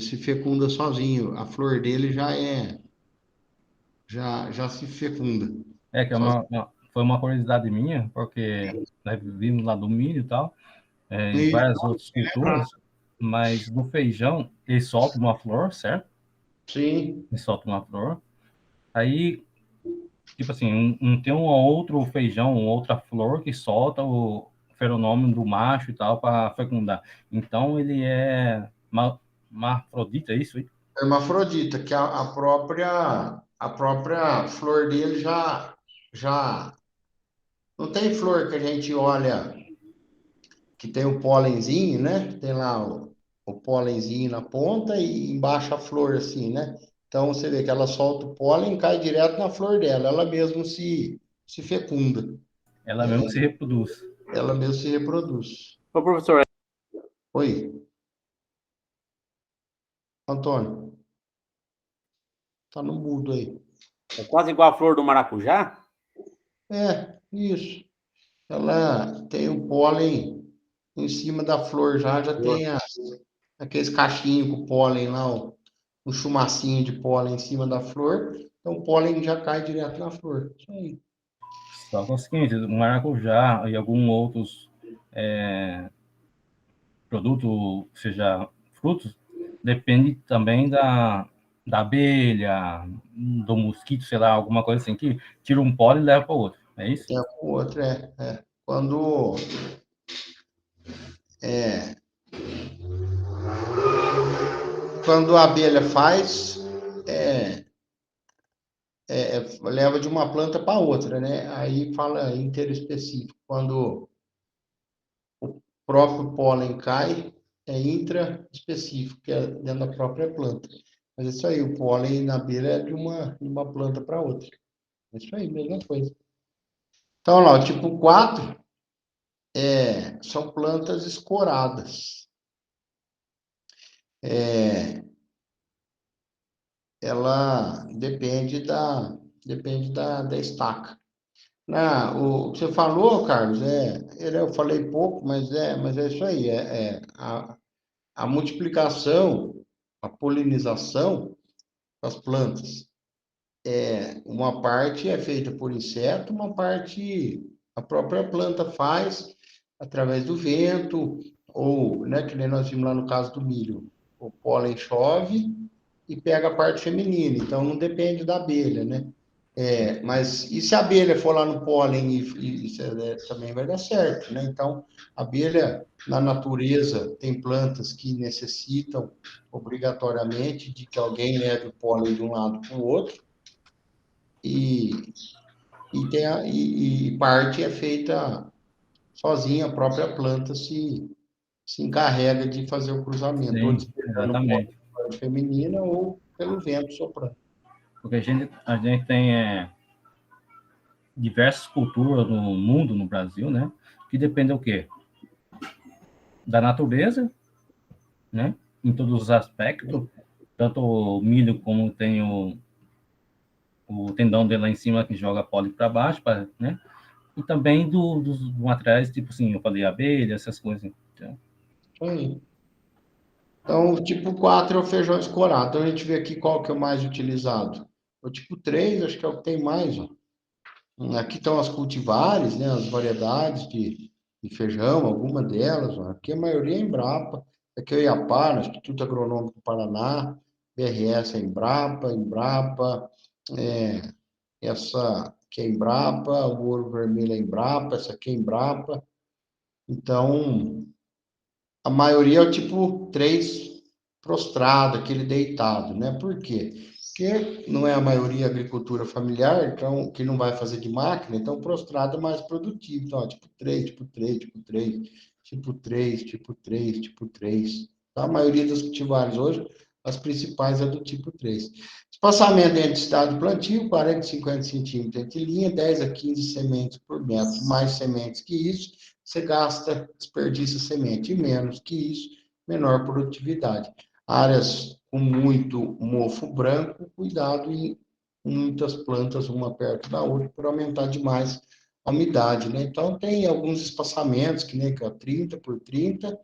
se fecunda sozinho, a flor dele já se fecunda. É que foi uma curiosidade minha, porque nós vimos lá do milho e tal, e E, várias outras culturas, mas no feijão ele solta uma flor, certo? sim, Ele solta uma flor. Aí, tipo assim, tem um outro feijão, outra flor que solta o feromônio do macho e tal para fecundar. Então ele é hermafrodita, é isso aí? hermafrodita, que a própria flor dele já não tem flor que a gente olha que tem o pólenzinho, né? Tem lá o pólenzinho na ponta e embaixo a flor assim, né? Então você vê que ela solta o pólen e cai direto na flor dela, ela mesmo se fecunda, Ela mesmo se reproduz. ela mesmo se reproduz. Ô, professor, Oi, Antônio, tá no mudo aí. é quase igual a flor do maracujá? Isso. Ela tem o pólen em cima da flor já tem aqueles cachinhos com pólen lá, um chumacinho de pólen em cima da flor, então o pólen já cai direto na flor. Isso aí. Só que é o seguinte, o maracujá e alguns outros produtos, seja frutos, depende também da abelha, do mosquito, sei lá, alguma coisa assim, que tira um pólen e leva para o outro. É isso? O outro é, quando a abelha faz, leva de uma planta para outra, né? Aí fala interespecífico. Quando o próprio pólen cai, é intraespecífico, que é dentro da própria planta. Mas é isso aí, o pólen na abelha é de uma planta para outra. É isso aí, mesma coisa. Então, lá, o tipo 4 são plantas escoradas. Ela depende da estaca. O que você falou, Carlos, eu falei pouco, mas é isso aí. A multiplicação, a polinização das plantas. Uma parte é feita por inseto, uma parte a própria planta faz através do vento, ou, né, que nem nós vimos lá no caso do milho, o pólen chove e pega a parte feminina, então não depende da abelha, né? Mas e se a abelha for lá no pólen também vai dar certo, né? Então, a abelha, na natureza, tem plantas que necessitam obrigatoriamente de que alguém leve o pólen de um lado para o outro, e, e parte é feita sozinha, a própria planta se encarrega de fazer o cruzamento, ou Sim, despejando o pólen exatamente. para a parte feminina ou pelo vento soprando. Porque a gente tem diversas culturas no mundo, no Brasil, né? Que dependem do quê? Da natureza, né? Em todos os aspectos. Tanto o milho como tem o tendão dele lá em cima que joga pólen para baixo, né? E também dos materiais, tipo assim, eu falei abelha, essas coisas. Então, Aí. Então, o tipo 4 é o feijão escorado. Então, a gente vê aqui qual que é o mais utilizado. O tipo 3, acho que é o que tem mais. Ó. Aqui estão as cultivares, né, as variedades de feijão, alguma delas. Ó. Aqui a maioria é Embrapa. Aqui é o IAPAR, no Instituto Agronômico do Paraná. BRS é Embrapa. Essa aqui é Embrapa. O ouro vermelho é Embrapa. Essa aqui é Embrapa. Então, a maioria é o tipo 3 prostrado, aquele deitado, né? Por quê? Porque não é a maioria agricultura familiar, então, que não vai fazer de máquina, então prostrado é mais produtivo. Então, ó, tipo 3, tipo 3, tipo 3, tipo 3, tipo 3, tipo 3. Tá? A maioria dos cultivares hoje, as principais é do tipo 3. Espaçamento entre estado de plantio, 40 a 50 centímetros entre linha, 10 a 15 sementes por metro. Mais sementes que isso, você gasta, desperdiça semente. E menos que isso, menor produtividade. Áreas com muito mofo branco, cuidado em muitas plantas uma perto da outra, por aumentar demais a umidade, né? Então, tem alguns espaçamentos, que nem que é 30 por 30,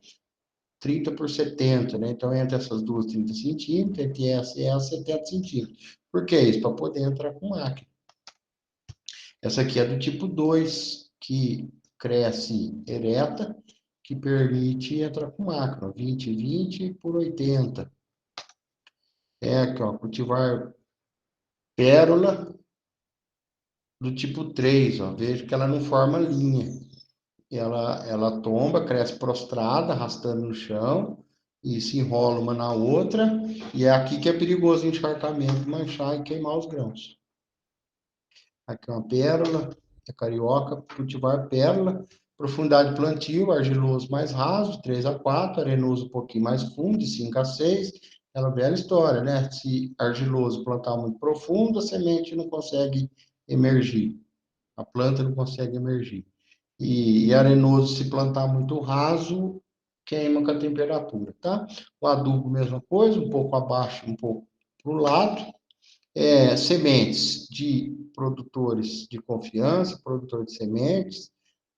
30 por 70, né? Então, entre essas duas, 30 centímetros, entre essa e essa, 70 centímetros. Por que isso? Para poder entrar com máquina. Essa aqui é do tipo 2, que cresce ereta, que permite entrar com máquina, 20, 20 por 80. É aqui, ó, cultivar pérola do tipo 3, ó, veja que ela não forma linha. Ela tomba, cresce prostrada, arrastando no chão, e se enrola uma na outra, e é aqui que é perigoso o encharcamento, manchar e queimar os grãos. Aqui é uma pérola, é carioca, cultivar pérola, profundidade plantio, argiloso mais raso, 3 a 4, arenoso um pouquinho mais fundo, de 5 a 6, aquela velha história, né? Se argiloso plantar muito profundo, a semente não consegue emergir, a planta não consegue emergir. E arenoso, se plantar muito raso, queima com a temperatura, tá? O adubo, mesma coisa, um pouco abaixo, um pouco para o lado, sementes de produtores de confiança, produtor de sementes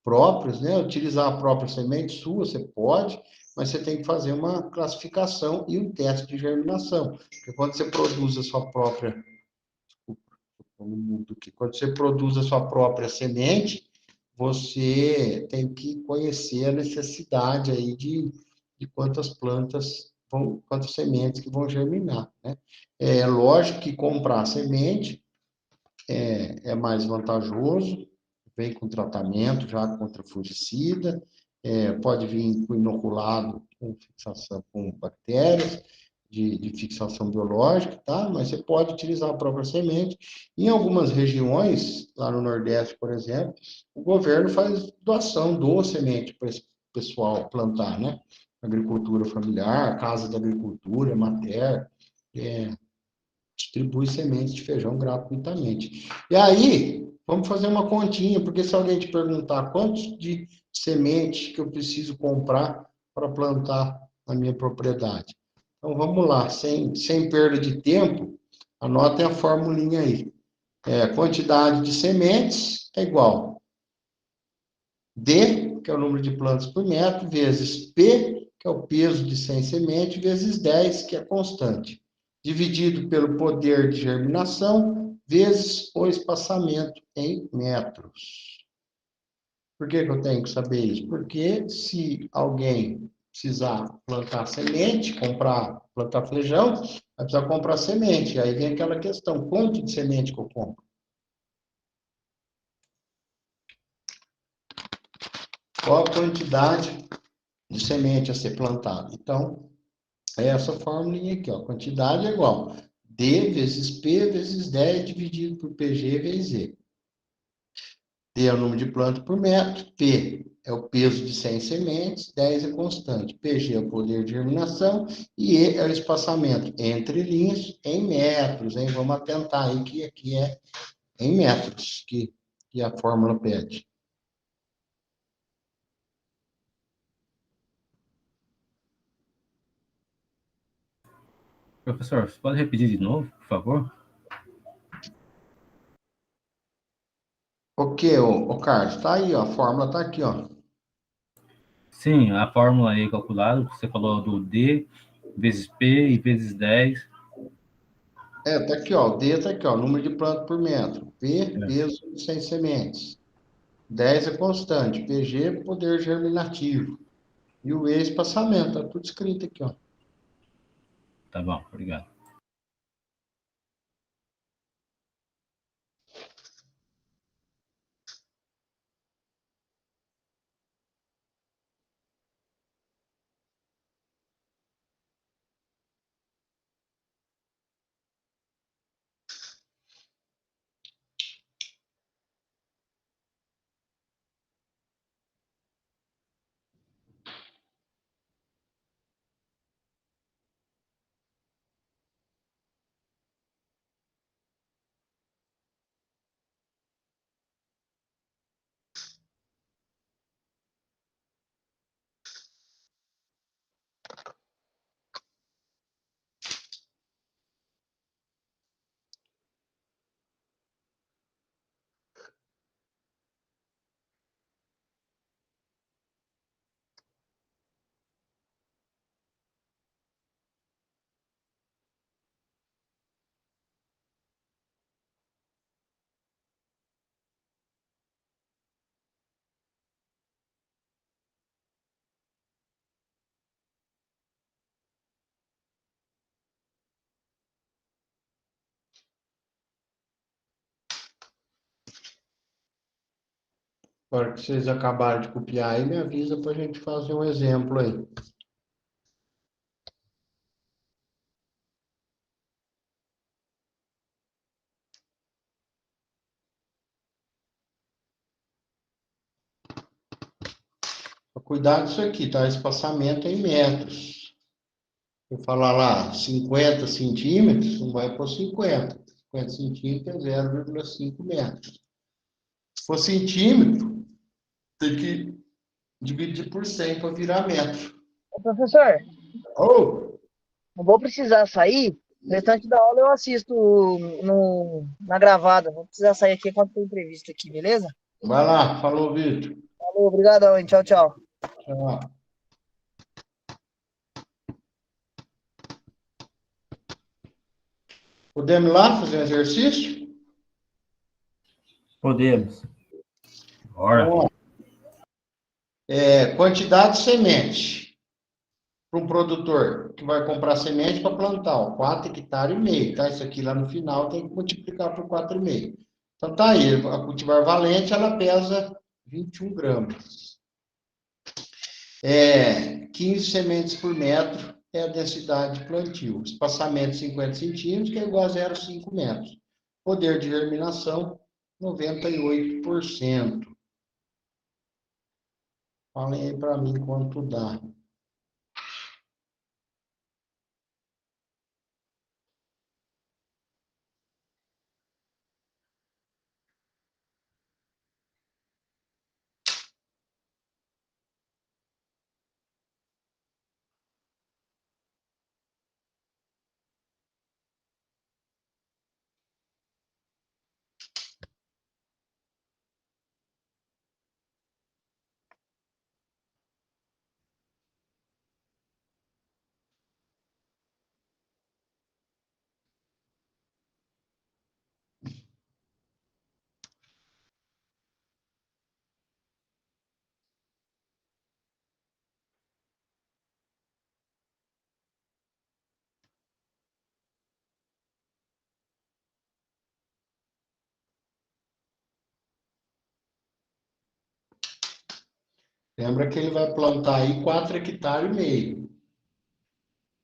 próprios, né? Utilizar a própria semente sua, você pode, mas você tem que fazer uma classificação e um teste de germinação. Porque quando você produz a sua própria, quando você produz a sua própria semente, você tem que conhecer a necessidade aí de quantas plantas vão, quantas sementes que vão germinar, né? É lógico que comprar semente é mais vantajoso, vem com tratamento já contra fungicida, pode vir com inoculado com fixação com bactérias, de fixação biológica, tá? Mas você pode utilizar a própria semente. Em algumas regiões, lá no Nordeste, por exemplo, o governo faz doação, doa semente para esse pessoal plantar, né? Agricultura familiar, Casa da Agricultura, Mater, distribui sementes de feijão gratuitamente. E aí, vamos fazer uma continha, porque se alguém te perguntar quantos de semente que eu preciso comprar para plantar na minha propriedade. Então, vamos lá, sem perda de tempo, anotem a formulinha aí. Quantidade de sementes é igual D, que é o número de plantas por metro, vezes P, que é o peso de 100 sementes, vezes 10, que é constante, dividido pelo poder de germinação, vezes o espaçamento em metros. Por que eu tenho que saber isso? Porque se alguém precisar plantar semente, plantar feijão, vai precisar comprar semente. Aí vem aquela questão, quanto de semente que eu compro? Qual a quantidade de semente a ser plantada? Então, é essa fórmula aqui, ó. Quantidade é igual D vezes P vezes 10 dividido por PG vezes E. D é o número de planta por metro, P é o peso de 100 sementes, 10 é constante, PG é o poder de germinação e E é o espaçamento entre linhas em metros, hein? Vamos atentar aí que aqui é em metros que a fórmula pede. Professor, você pode repetir de novo, por favor? Ok, Carlos, tá aí, ó, a fórmula tá aqui, ó. Sim, a fórmula aí calculada, você falou do D vezes P e vezes 10. Tá aqui, ó, o D tá aqui, ó, número de planta por metro, P, É, peso de 100 sementes, 10 é constante, PG, poder germinativo, e o E, espaçamento, tá tudo escrito aqui, ó. tá bom, obrigado. Na hora que vocês acabarem de copiar aí, me avisa para a gente fazer um exemplo aí. Cuidado disso aqui, tá? Espaçamento é em metros. Eu falar lá 50 centímetros, não vai por 50. 50 centímetros é 0,5 metros. Se for centímetro, tem que dividir por 100 para virar metro. Professor, Oh, não vou precisar sair. O restante da aula eu assisto na gravada. Vou precisar sair aqui enquanto tem entrevista aqui, beleza? vai lá, falou, Vitor. Falou, obrigadão, hein? Tchau, tchau. Tchau. Podemos ir lá fazer um exercício? Podemos. Bora. Vamos lá. Quantidade de semente para um produtor que vai comprar semente para plantar, ó, 4,5 hectares, tá? Isso aqui lá no final tem que multiplicar por 4,5. Então tá aí, a cultivar valente, ela pesa 21 gramas. 15 sementes por metro é a densidade de plantio. Espaçamento 50 centímetros, que é igual a 0,5 metros. Poder de germinação, 98%. Falem aí para mim quanto dá. Lembra que ele vai plantar aí 4,5 hectares.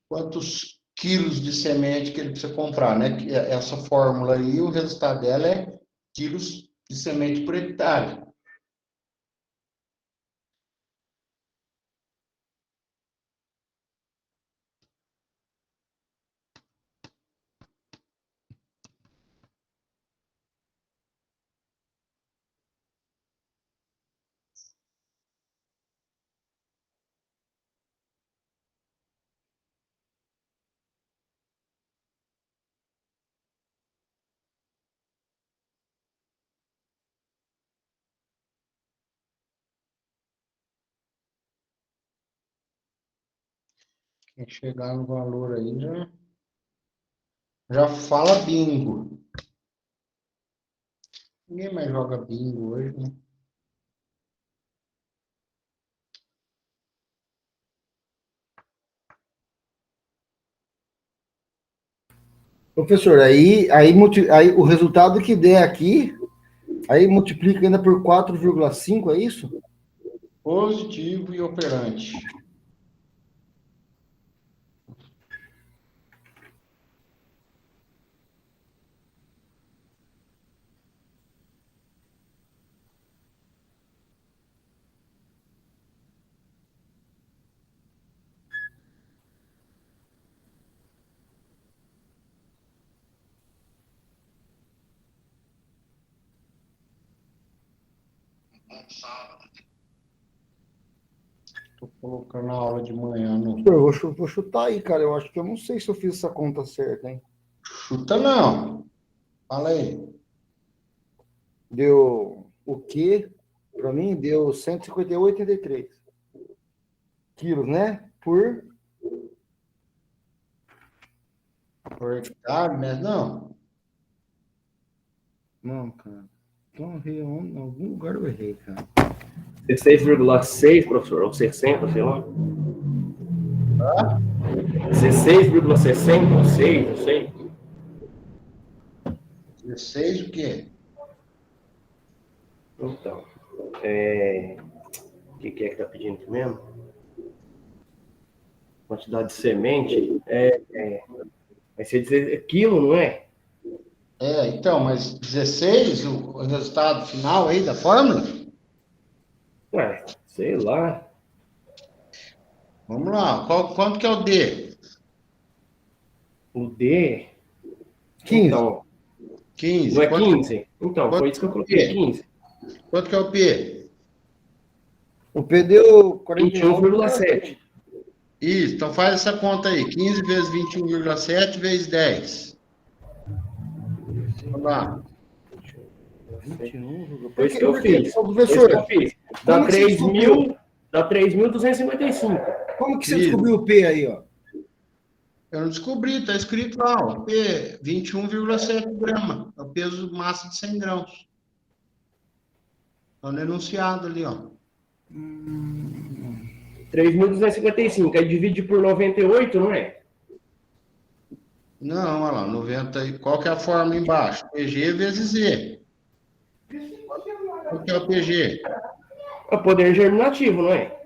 Quantos quilos de semente que ele precisa comprar, né? Essa fórmula aí, o resultado dela é quilos de semente por hectare. Quem chegar no valor aí já fala bingo. Ninguém mais joga bingo hoje, né? Professor, aí o resultado que der aqui, aí multiplica ainda por 4,5, é isso? Positivo e operante. Estou colocando a aula de manhã no... Eu vou chutar aí, cara. Eu acho que eu não sei se eu fiz essa conta certa, hein? Chuta não. Fala aí. Deu o quê? Para mim, deu 158,83 quilos, né? Por Hectare, mas não. Não, cara. Então, errei em algum lugar eu errei, cara. 16,6, professor, ou 60, sei lá. 16,60 ou 6, não sei. 16 o quê? Então, O que é que tá pedindo aqui mesmo? Quantidade de semente. Vai ser quilo, não é? Então, mas 16, o resultado final aí da fórmula? Ué, sei lá. Vamos lá, quanto que é o D? O D. 15. Então, 15. não é Quanto, 15? Então, foi isso que eu coloquei, 15. quanto que é o P? O P deu 21,7. Isso, então faz essa conta aí. 15 vezes 21,7 vezes 10. Vamos lá. 21. Foi isso que eu fiz. Ô, Foi isso professor, que eu fiz. Dá como que você 3.255. como que você Isso. descobriu o P aí, ó? Eu não descobri, tá escrito lá, ó. P, 21,7 gramas. É o peso massa de 100 grãos. Tá no enunciado ali, ó. 3.255. Aí divide por 98, não é? Não, olha lá, 90. Qual que é a forma embaixo? PG vezes Z. Qual que é o PG? É o poder germinativo, não é?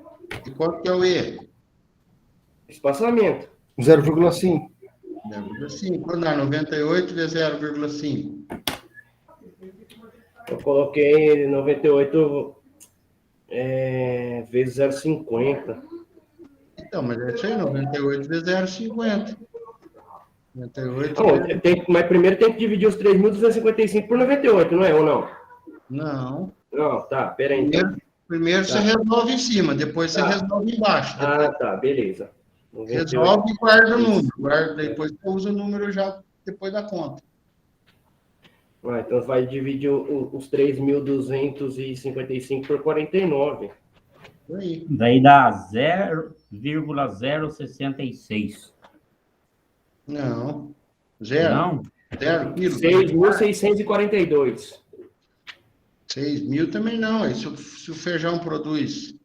E qual que é o E? Espaçamento. 0,5. 0,5. Quando dá 98 vezes 0,5. Eu coloquei 98 vezes 0,50. Então, mas é isso aí, 98 vezes 0,50. 98 Não, vezes... mas primeiro tem que dividir os 3.255 por 98, não é? Ou não? Não. Não, tá, pera aí. Então. Primeiro você resolve em cima, depois você resolve embaixo. Depois Tá, beleza. 98. resolve e guarda o número. Depois você usa o número já depois da conta. Então vai dividir os 3.255 por 49. Isso aí. Daí dá 0,066. Não. Zero. Não? 0 quilo. 6.642. 6.000 também não. Aí se o feijão produz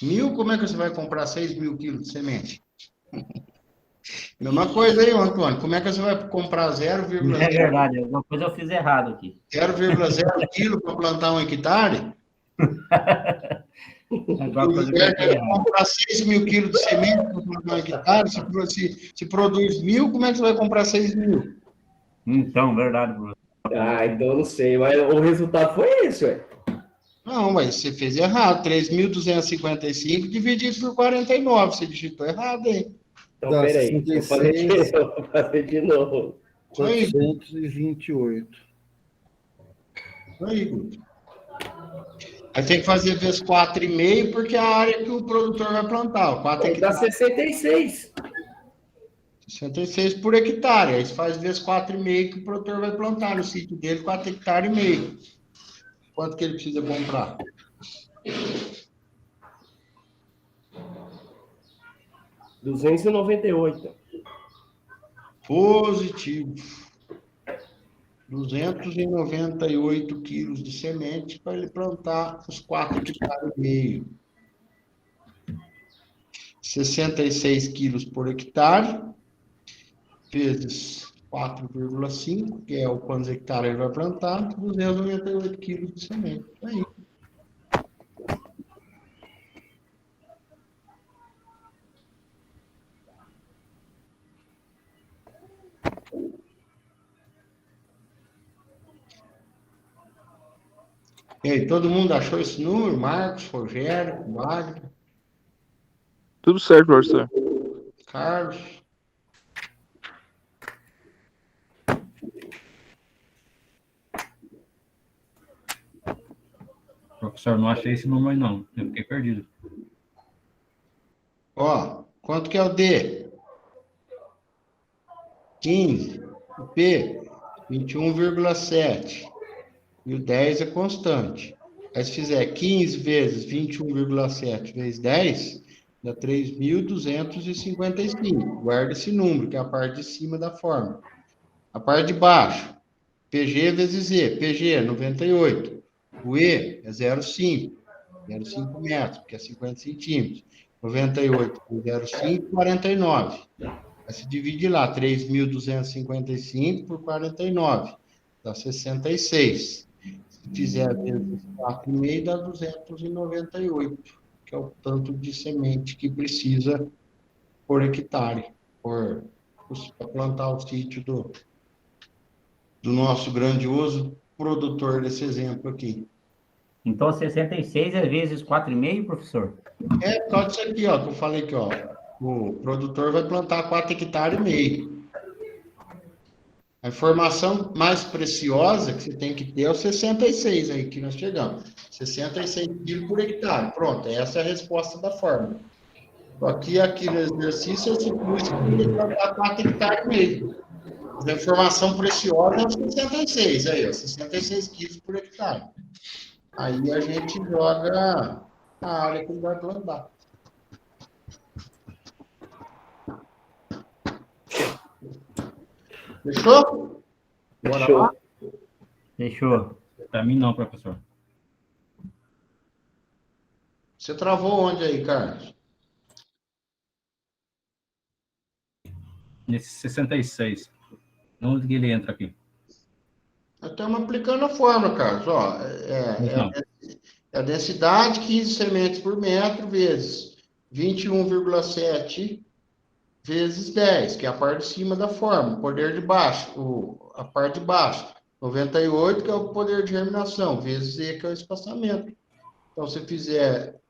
1.000, como é que você vai comprar 6.000 quilos de semente? Mesma coisa aí, Antônio. Como é que você vai comprar 0,0? É verdade, alguma coisa eu fiz errado aqui. 0,0 quilo para plantar 1 hectare? Alguma coisa O que eu inverno fiz é errado. comprar 6.000 quilos de semente para plantar 1 hectare. Se produz 1.000, como é que você vai comprar 6.000? Então, verdade, Bruno. Então eu não sei, mas o resultado foi esse, ué. Não, mas você fez errado. 3.255 dividido por 49. Você digitou errado aí. Então, Dá peraí. Vou fazer 66. de novo. Isso aí. 428. Isso aí, Guto. Aí tem que fazer vezes 4,5, porque é a área que o produtor vai plantar. O 4 Dá hectares, 66. 66 por hectare. Aí você faz vezes 4,5 que o produtor vai plantar no sítio dele, 4 hectares e meio. Quanto que ele precisa comprar? R$298. Positivo. 298 quilos de semente para ele plantar os 4 hectares e meio. 66 quilos por hectare, vezes 4,5, que é o quantos hectares ele vai plantar, 298 quilos de semente. Aí. E aí, todo mundo achou esse número? Marcos, Rogério, Wagner, Tudo certo, professor. Carlos. Professor, não achei esse número aí, não. Eu fiquei perdido. Ó, quanto que é o D? 15. O P, 21,7. E o 10 é constante. Aí se fizer 15 vezes 21,7 vezes 10, dá 3.255. Guarda esse número, que é a parte de cima da fórmula. A parte de baixo, PG vezes Z. PG é 98. O E é 0,5. 0,5 metros, que é 50 centímetros. 98 por 0,5, 49. Aí se divide lá, 3.255 por 49. Dá 66. Se fizer vezes 4,5, dá 298, que é o tanto de semente que precisa por hectare, para plantar o sítio do nosso grandioso produtor desse exemplo aqui. Então, 66 é vezes 4,5, professor? É por causa disso aqui, ó, que eu falei aqui, ó. O produtor vai plantar 4,5 hectares. A informação mais preciosa que você tem que ter é o 66 aí que nós chegamos. 66 quilos por hectare. Pronto, essa é a resposta da fórmula. Aqui no exercício, eu supus que ele ia plantar 4,5 hectares. A informação preciosa é o 66, aí, ó, 66 quilos por hectare. Aí a gente joga a área que ele vai plantar. Fechou? Bora Fechou. lá? Fechou. Para mim, não, professor. Você travou onde aí, Carlos? Nesse 66. Onde que ele entra aqui? Nós estamos aplicando a fórmula, Carlos. Ó, Então, é a densidade, 15 sementes por metro, vezes 21,7 vezes 10, que é a parte de cima da fórmula. Poder de baixo, a parte de baixo. 98, que é o poder de germinação, vezes E, que é o espaçamento. Então, se fizer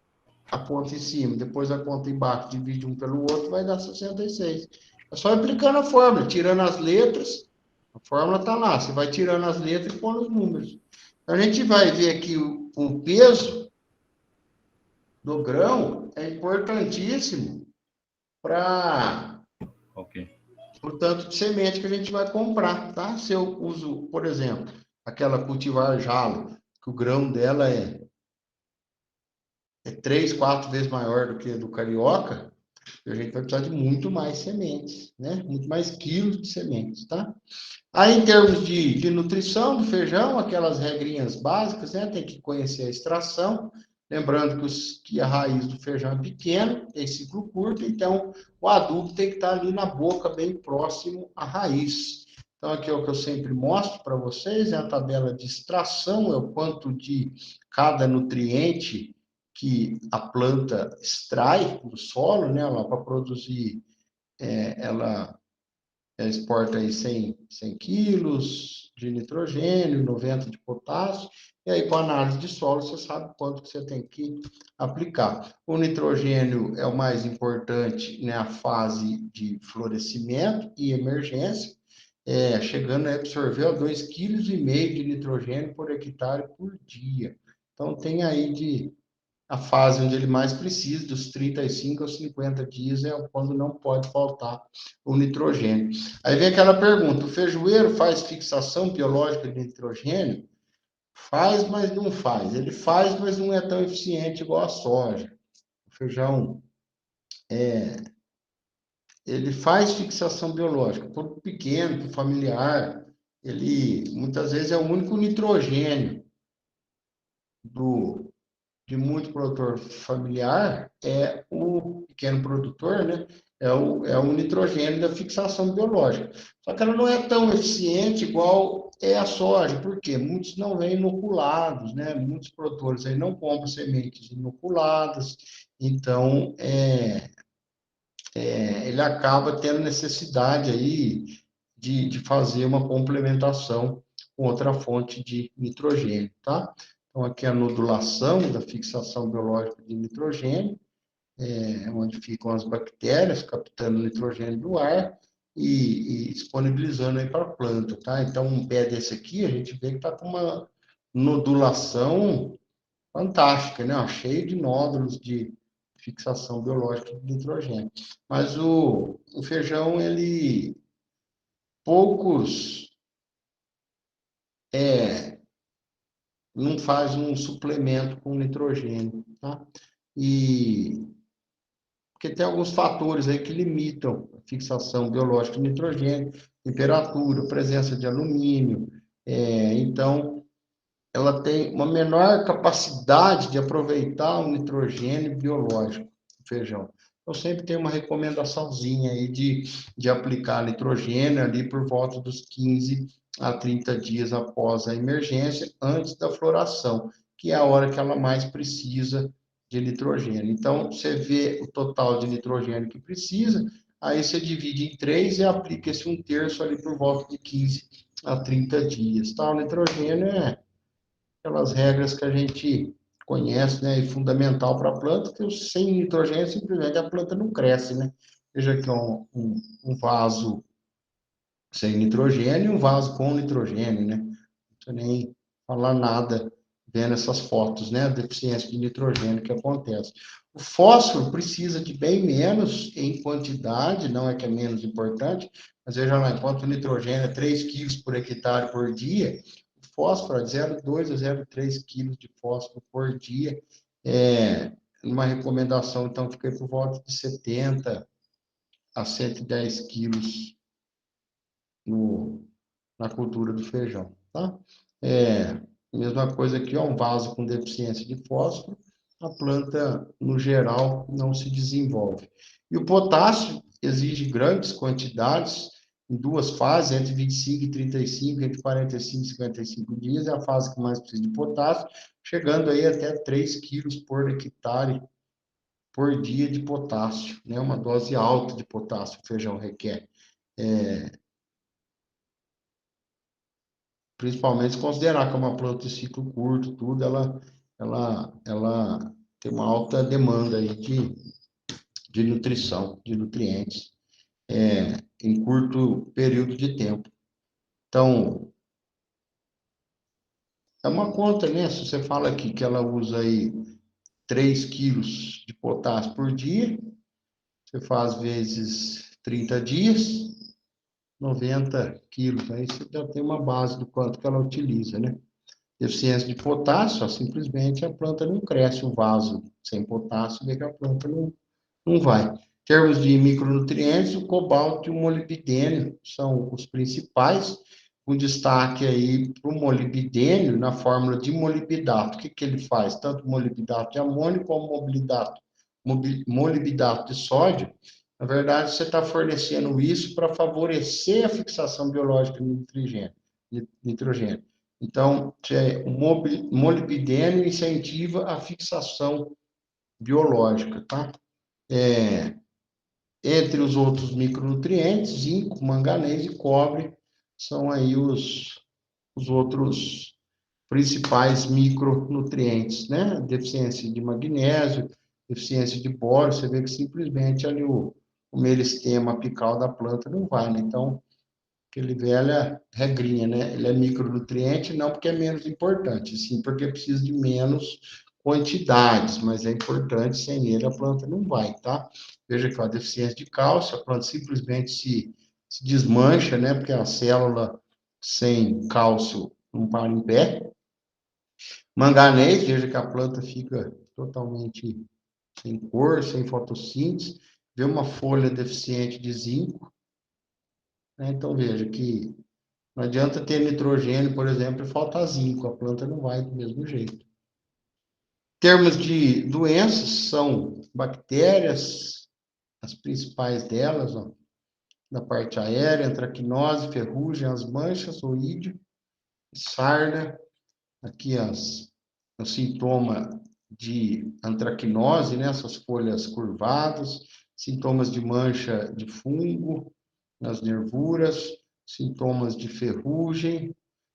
a conta em cima, depois a conta embaixo, divide um pelo outro, vai dar 66. É só aplicando a fórmula, tirando as letras, a fórmula está lá, você vai tirando as letras e pondo os números. A gente vai ver aqui o peso do grão é importantíssimo para ok. o tanto de semente que a gente vai comprar, tá? Se eu uso, por exemplo, aquela cultivar jalo, que o grão dela é 3, 4 vezes maior do que a do carioca, a gente vai precisar de muito mais sementes, né? Muito mais quilos de sementes, tá? Aí, em termos de nutrição do feijão, aquelas regrinhas básicas, né? Tem que conhecer a extração, lembrando que a raiz do feijão é pequena, tem ciclo curto, então o adubo tem que estar ali na boca, bem próximo à raiz. Então, aqui é o que eu sempre mostro para vocês, é a tabela de extração, é o quanto de cada nutriente que a planta extrai do solo, né? Para produzir, ela exporta aí 100 quilos de nitrogênio, 90 de potássio, e aí com a análise de solo você sabe quanto que você tem que aplicar. O nitrogênio é o mais importante na fase de florescimento e emergência, chegando a absorver 2,5 kg de nitrogênio por hectare por dia. Então tem aí a fase onde ele mais precisa, dos 35 aos 50 dias, é quando não pode faltar o nitrogênio. Aí vem aquela pergunta: o feijoeiro faz fixação biológica de nitrogênio? Faz, mas não faz. Ele faz, mas não é tão eficiente igual a soja. O feijão, ele faz fixação biológica. Para o pequeno, para o familiar, ele muitas vezes é o único nitrogênio de muito produtor familiar é o pequeno produtor, né? É o nitrogênio da fixação biológica. Só que ela não é tão eficiente igual é a soja, porque muitos não vêm inoculados, né? Muitos produtores aí não compram sementes inoculadas, então ele acaba tendo necessidade aí de fazer uma complementação com outra fonte de nitrogênio, tá? Então, aqui a nodulação da fixação biológica de nitrogênio, onde ficam as bactérias captando o nitrogênio do ar e disponibilizando aí para a planta, tá? Então, um pé desse aqui, a gente vê que está com uma nodulação fantástica, né? Cheio de nódulos de fixação biológica de nitrogênio. Mas o feijão, poucos não faz um suplemento com nitrogênio, tá? Porque tem alguns fatores aí que limitam a fixação biológica de nitrogênio, temperatura, presença de alumínio, então ela tem uma menor capacidade de aproveitar o nitrogênio biológico do feijão. Eu sempre tenho uma recomendaçãozinha aí de aplicar nitrogênio ali por volta dos 15 a 30 dias após a emergência, antes da floração, que é a hora que ela mais precisa de nitrogênio. Então, você vê o total de nitrogênio que precisa, aí você divide em 3 e aplica esse 1/3 ali por volta de 15 a 30 dias. Tá? O nitrogênio é aquelas regras que a gente conhece, né, e fundamental para a planta, que sem nitrogênio, simplesmente a planta não cresce, né? Veja aqui um vaso sem nitrogênio e um vaso com nitrogênio, né? Não precisa nem falar nada vendo essas fotos, né? A deficiência de nitrogênio que acontece. O fósforo precisa de bem menos em quantidade, não é que é menos importante, mas veja lá, enquanto o nitrogênio é 3 quilos por hectare por dia, o fósforo é 0,2 a 0,3 quilos de fósforo por dia. Uma recomendação, então, fica aí por volta de 70 a 110 quilos na cultura do feijão, tá? Mesma coisa aqui, ó, um vaso com deficiência de fósforo, a planta, no geral, não se desenvolve. E o potássio exige grandes quantidades, em 2 fases, entre 25 e 35, entre 45 e 55 dias, é a fase que mais precisa de potássio, chegando aí até 3 quilos por hectare por dia de potássio, né? Uma dose alta de potássio que o feijão requer. Principalmente se considerar que é uma planta de ciclo curto, tudo, ela tem uma alta demanda aí de nutrição, de nutrientes, em curto período de tempo. Então, é uma conta, né? Se você fala aqui que ela usa aí 3 quilos de potássio por dia, você faz vezes 30 dias, 90 quilos, aí você já tem uma base do quanto que ela utiliza, né? Deficiência de potássio, simplesmente a planta não cresce, o vaso sem potássio, vê que a planta não vai. Em termos de micronutrientes, o cobalto e o molibdênio são os principais, com destaque aí para o molibdênio na fórmula de molibdato. O que ele faz? Tanto molibdato de amônio como molibdato de sódio. Na verdade, você está fornecendo isso para favorecer a fixação biológica do nitrogênio. Então, o molibdênio incentiva a fixação biológica, tá? Entre os outros micronutrientes, zinco, manganês e cobre são aí os outros principais micronutrientes, né? Deficiência de magnésio, deficiência de boro, você vê que simplesmente ali o meristema apical da planta não vai, né? Então, aquele velha regrinha, né? Ele é micronutriente não porque é menos importante, sim porque precisa de menos quantidades, mas é importante, sem ele a planta não vai, tá? Veja que a deficiência de cálcio, a planta simplesmente se desmancha, né? Porque a célula sem cálcio não para em pé. Manganês, veja que a planta fica totalmente sem cor, sem fotossíntese. Vê uma folha deficiente de zinco, né? Então veja que não adianta ter nitrogênio, por exemplo, e faltar zinco, a planta não vai do mesmo jeito. Em termos de doenças, são bactérias, as principais delas, ó, na parte aérea, antracnose, ferrugem, as manchas, oídio, sarna, aqui o sintoma de antracnose, né, essas folhas curvadas, sintomas de mancha de fungo nas nervuras, sintomas de ferrugem,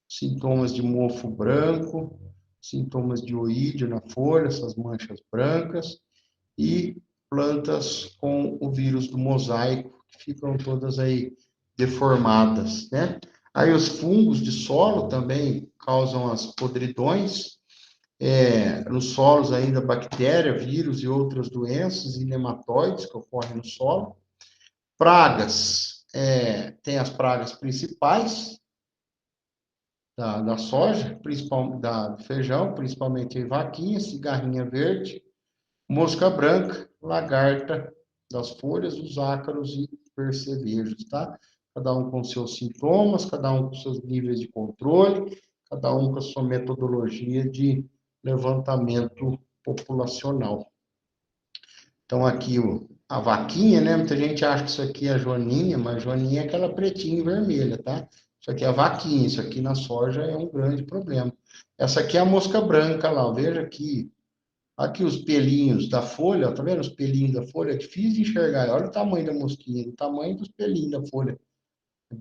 sintomas de mofo branco, sintomas de oídio na folha, essas manchas brancas, e plantas com o vírus do mosaico, que ficam todas aí deformadas, né? Aí os fungos de solo também causam as podridões, nos solos ainda bactéria, vírus e outras doenças e nematóides que ocorrem no solo. Pragas, tem as pragas principais da soja, do feijão, principalmente a vaquinha, cigarrinha verde, mosca branca, lagarta das folhas, os ácaros e percevejos, tá? Cada um com seus sintomas, cada um com seus níveis de controle, cada um com a sua metodologia de levantamento populacional. Então, aqui a vaquinha, né? Muita gente acha que isso aqui é a joaninha, mas a joaninha é aquela pretinha e vermelha, tá? Isso aqui é a vaquinha, isso aqui na soja é um grande problema. Essa aqui é a mosca branca lá, veja aqui. Aqui os pelinhos da folha, ó, tá vendo os pelinhos da folha? É difícil de enxergar. Olha o tamanho da mosquinha, o tamanho dos pelinhos da folha.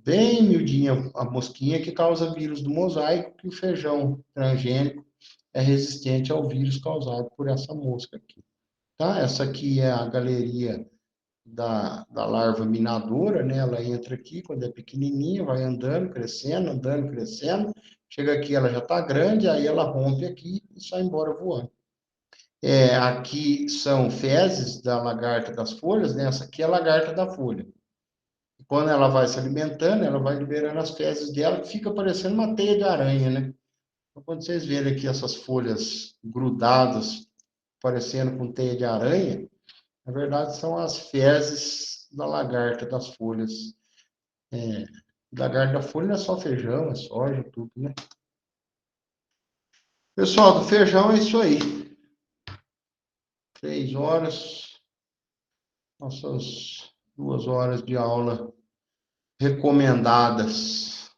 Bem miudinha a mosquinha que causa vírus do mosaico, que o feijão transgênico é resistente ao vírus causado por essa mosca aqui. Tá? Essa aqui é a galeria da larva minadora, né? Ela entra aqui quando é pequenininha, vai andando, crescendo. Chega aqui, ela já está grande, aí ela rompe aqui e sai embora voando. Aqui são fezes da lagarta das folhas, né? Essa aqui é a lagarta da folha. Quando ela vai se alimentando, ela vai liberando as fezes dela, que fica parecendo uma teia de aranha, né? Então, quando vocês verem aqui essas folhas grudadas, parecendo com teia de aranha, na verdade são as fezes da lagarta das folhas. Lagarta da folha não é só feijão, é soja, tudo, né? Pessoal, do feijão é isso aí. 3 horas, nossas 2 horas de aula recomendadas.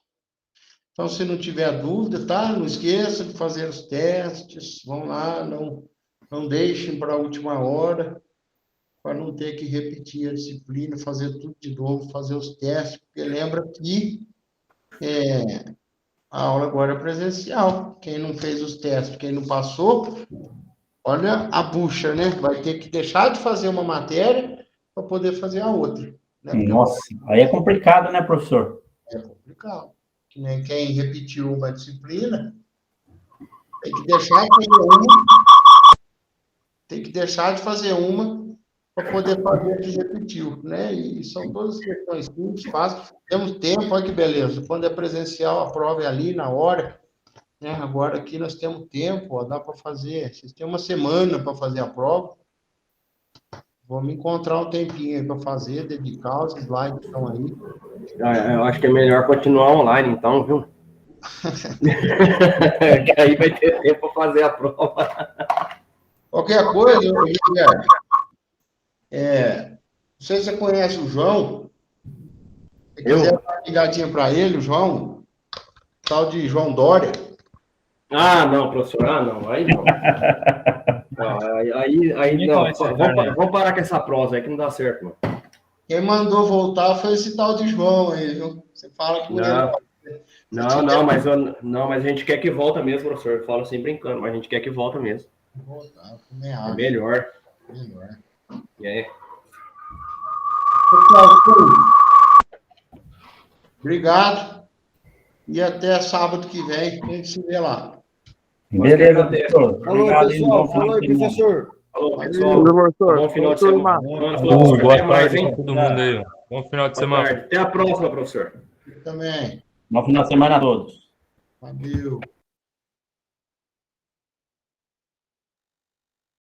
Então, se não tiver dúvida, tá? Não esqueça de fazer os testes. Vão lá, não deixem para a última hora, para não ter que repetir a disciplina, fazer tudo de novo, fazer os testes, porque lembra que a aula agora é presencial. Quem não fez os testes, quem não passou, olha a bucha, né? Vai ter que deixar de fazer uma matéria para poder fazer a outra. Né? Nossa, aí é complicado, né, professor? É complicado. Que nem quem repetiu uma disciplina tem que deixar de fazer uma para poder fazer a que repetiu, né? E são todas questões simples, fáceis. Temos tempo, olha que beleza. Quando é presencial, a prova é ali na hora. Né? Agora aqui nós temos tempo, ó, dá para fazer. Vocês têm uma semana para fazer a prova. Vamos encontrar um tempinho aí para fazer, dedicar os slides que estão aí. Eu acho que é melhor continuar online, então, viu? Que aí vai ter tempo para fazer a prova. Qualquer coisa, Guilherme, não sei se você conhece o João. Se quiser dar uma ligadinha para ele, o João, tal de João Dória. Ah, não, professor, não, aí não. Aí não, vamos parar com essa prosa aí que não dá certo, mano. Quem mandou voltar foi esse tal de João aí, viu? Você fala que mas a gente quer que volta mesmo, professor. Eu falo assim brincando, mas a gente quer que volta mesmo. Voltar, é melhor. Pessoal, obrigado. E até sábado que vem, a gente se vê lá. Beleza, professor. Falou, Obrigado, pessoal. Falou aí, professor. Falou, pessoal. Professor. Bom final de semana. Boa tarde para todo mundo aí. Bom final de semana. Até a próxima, professor. Também. Bom final de semana a todos. Valeu.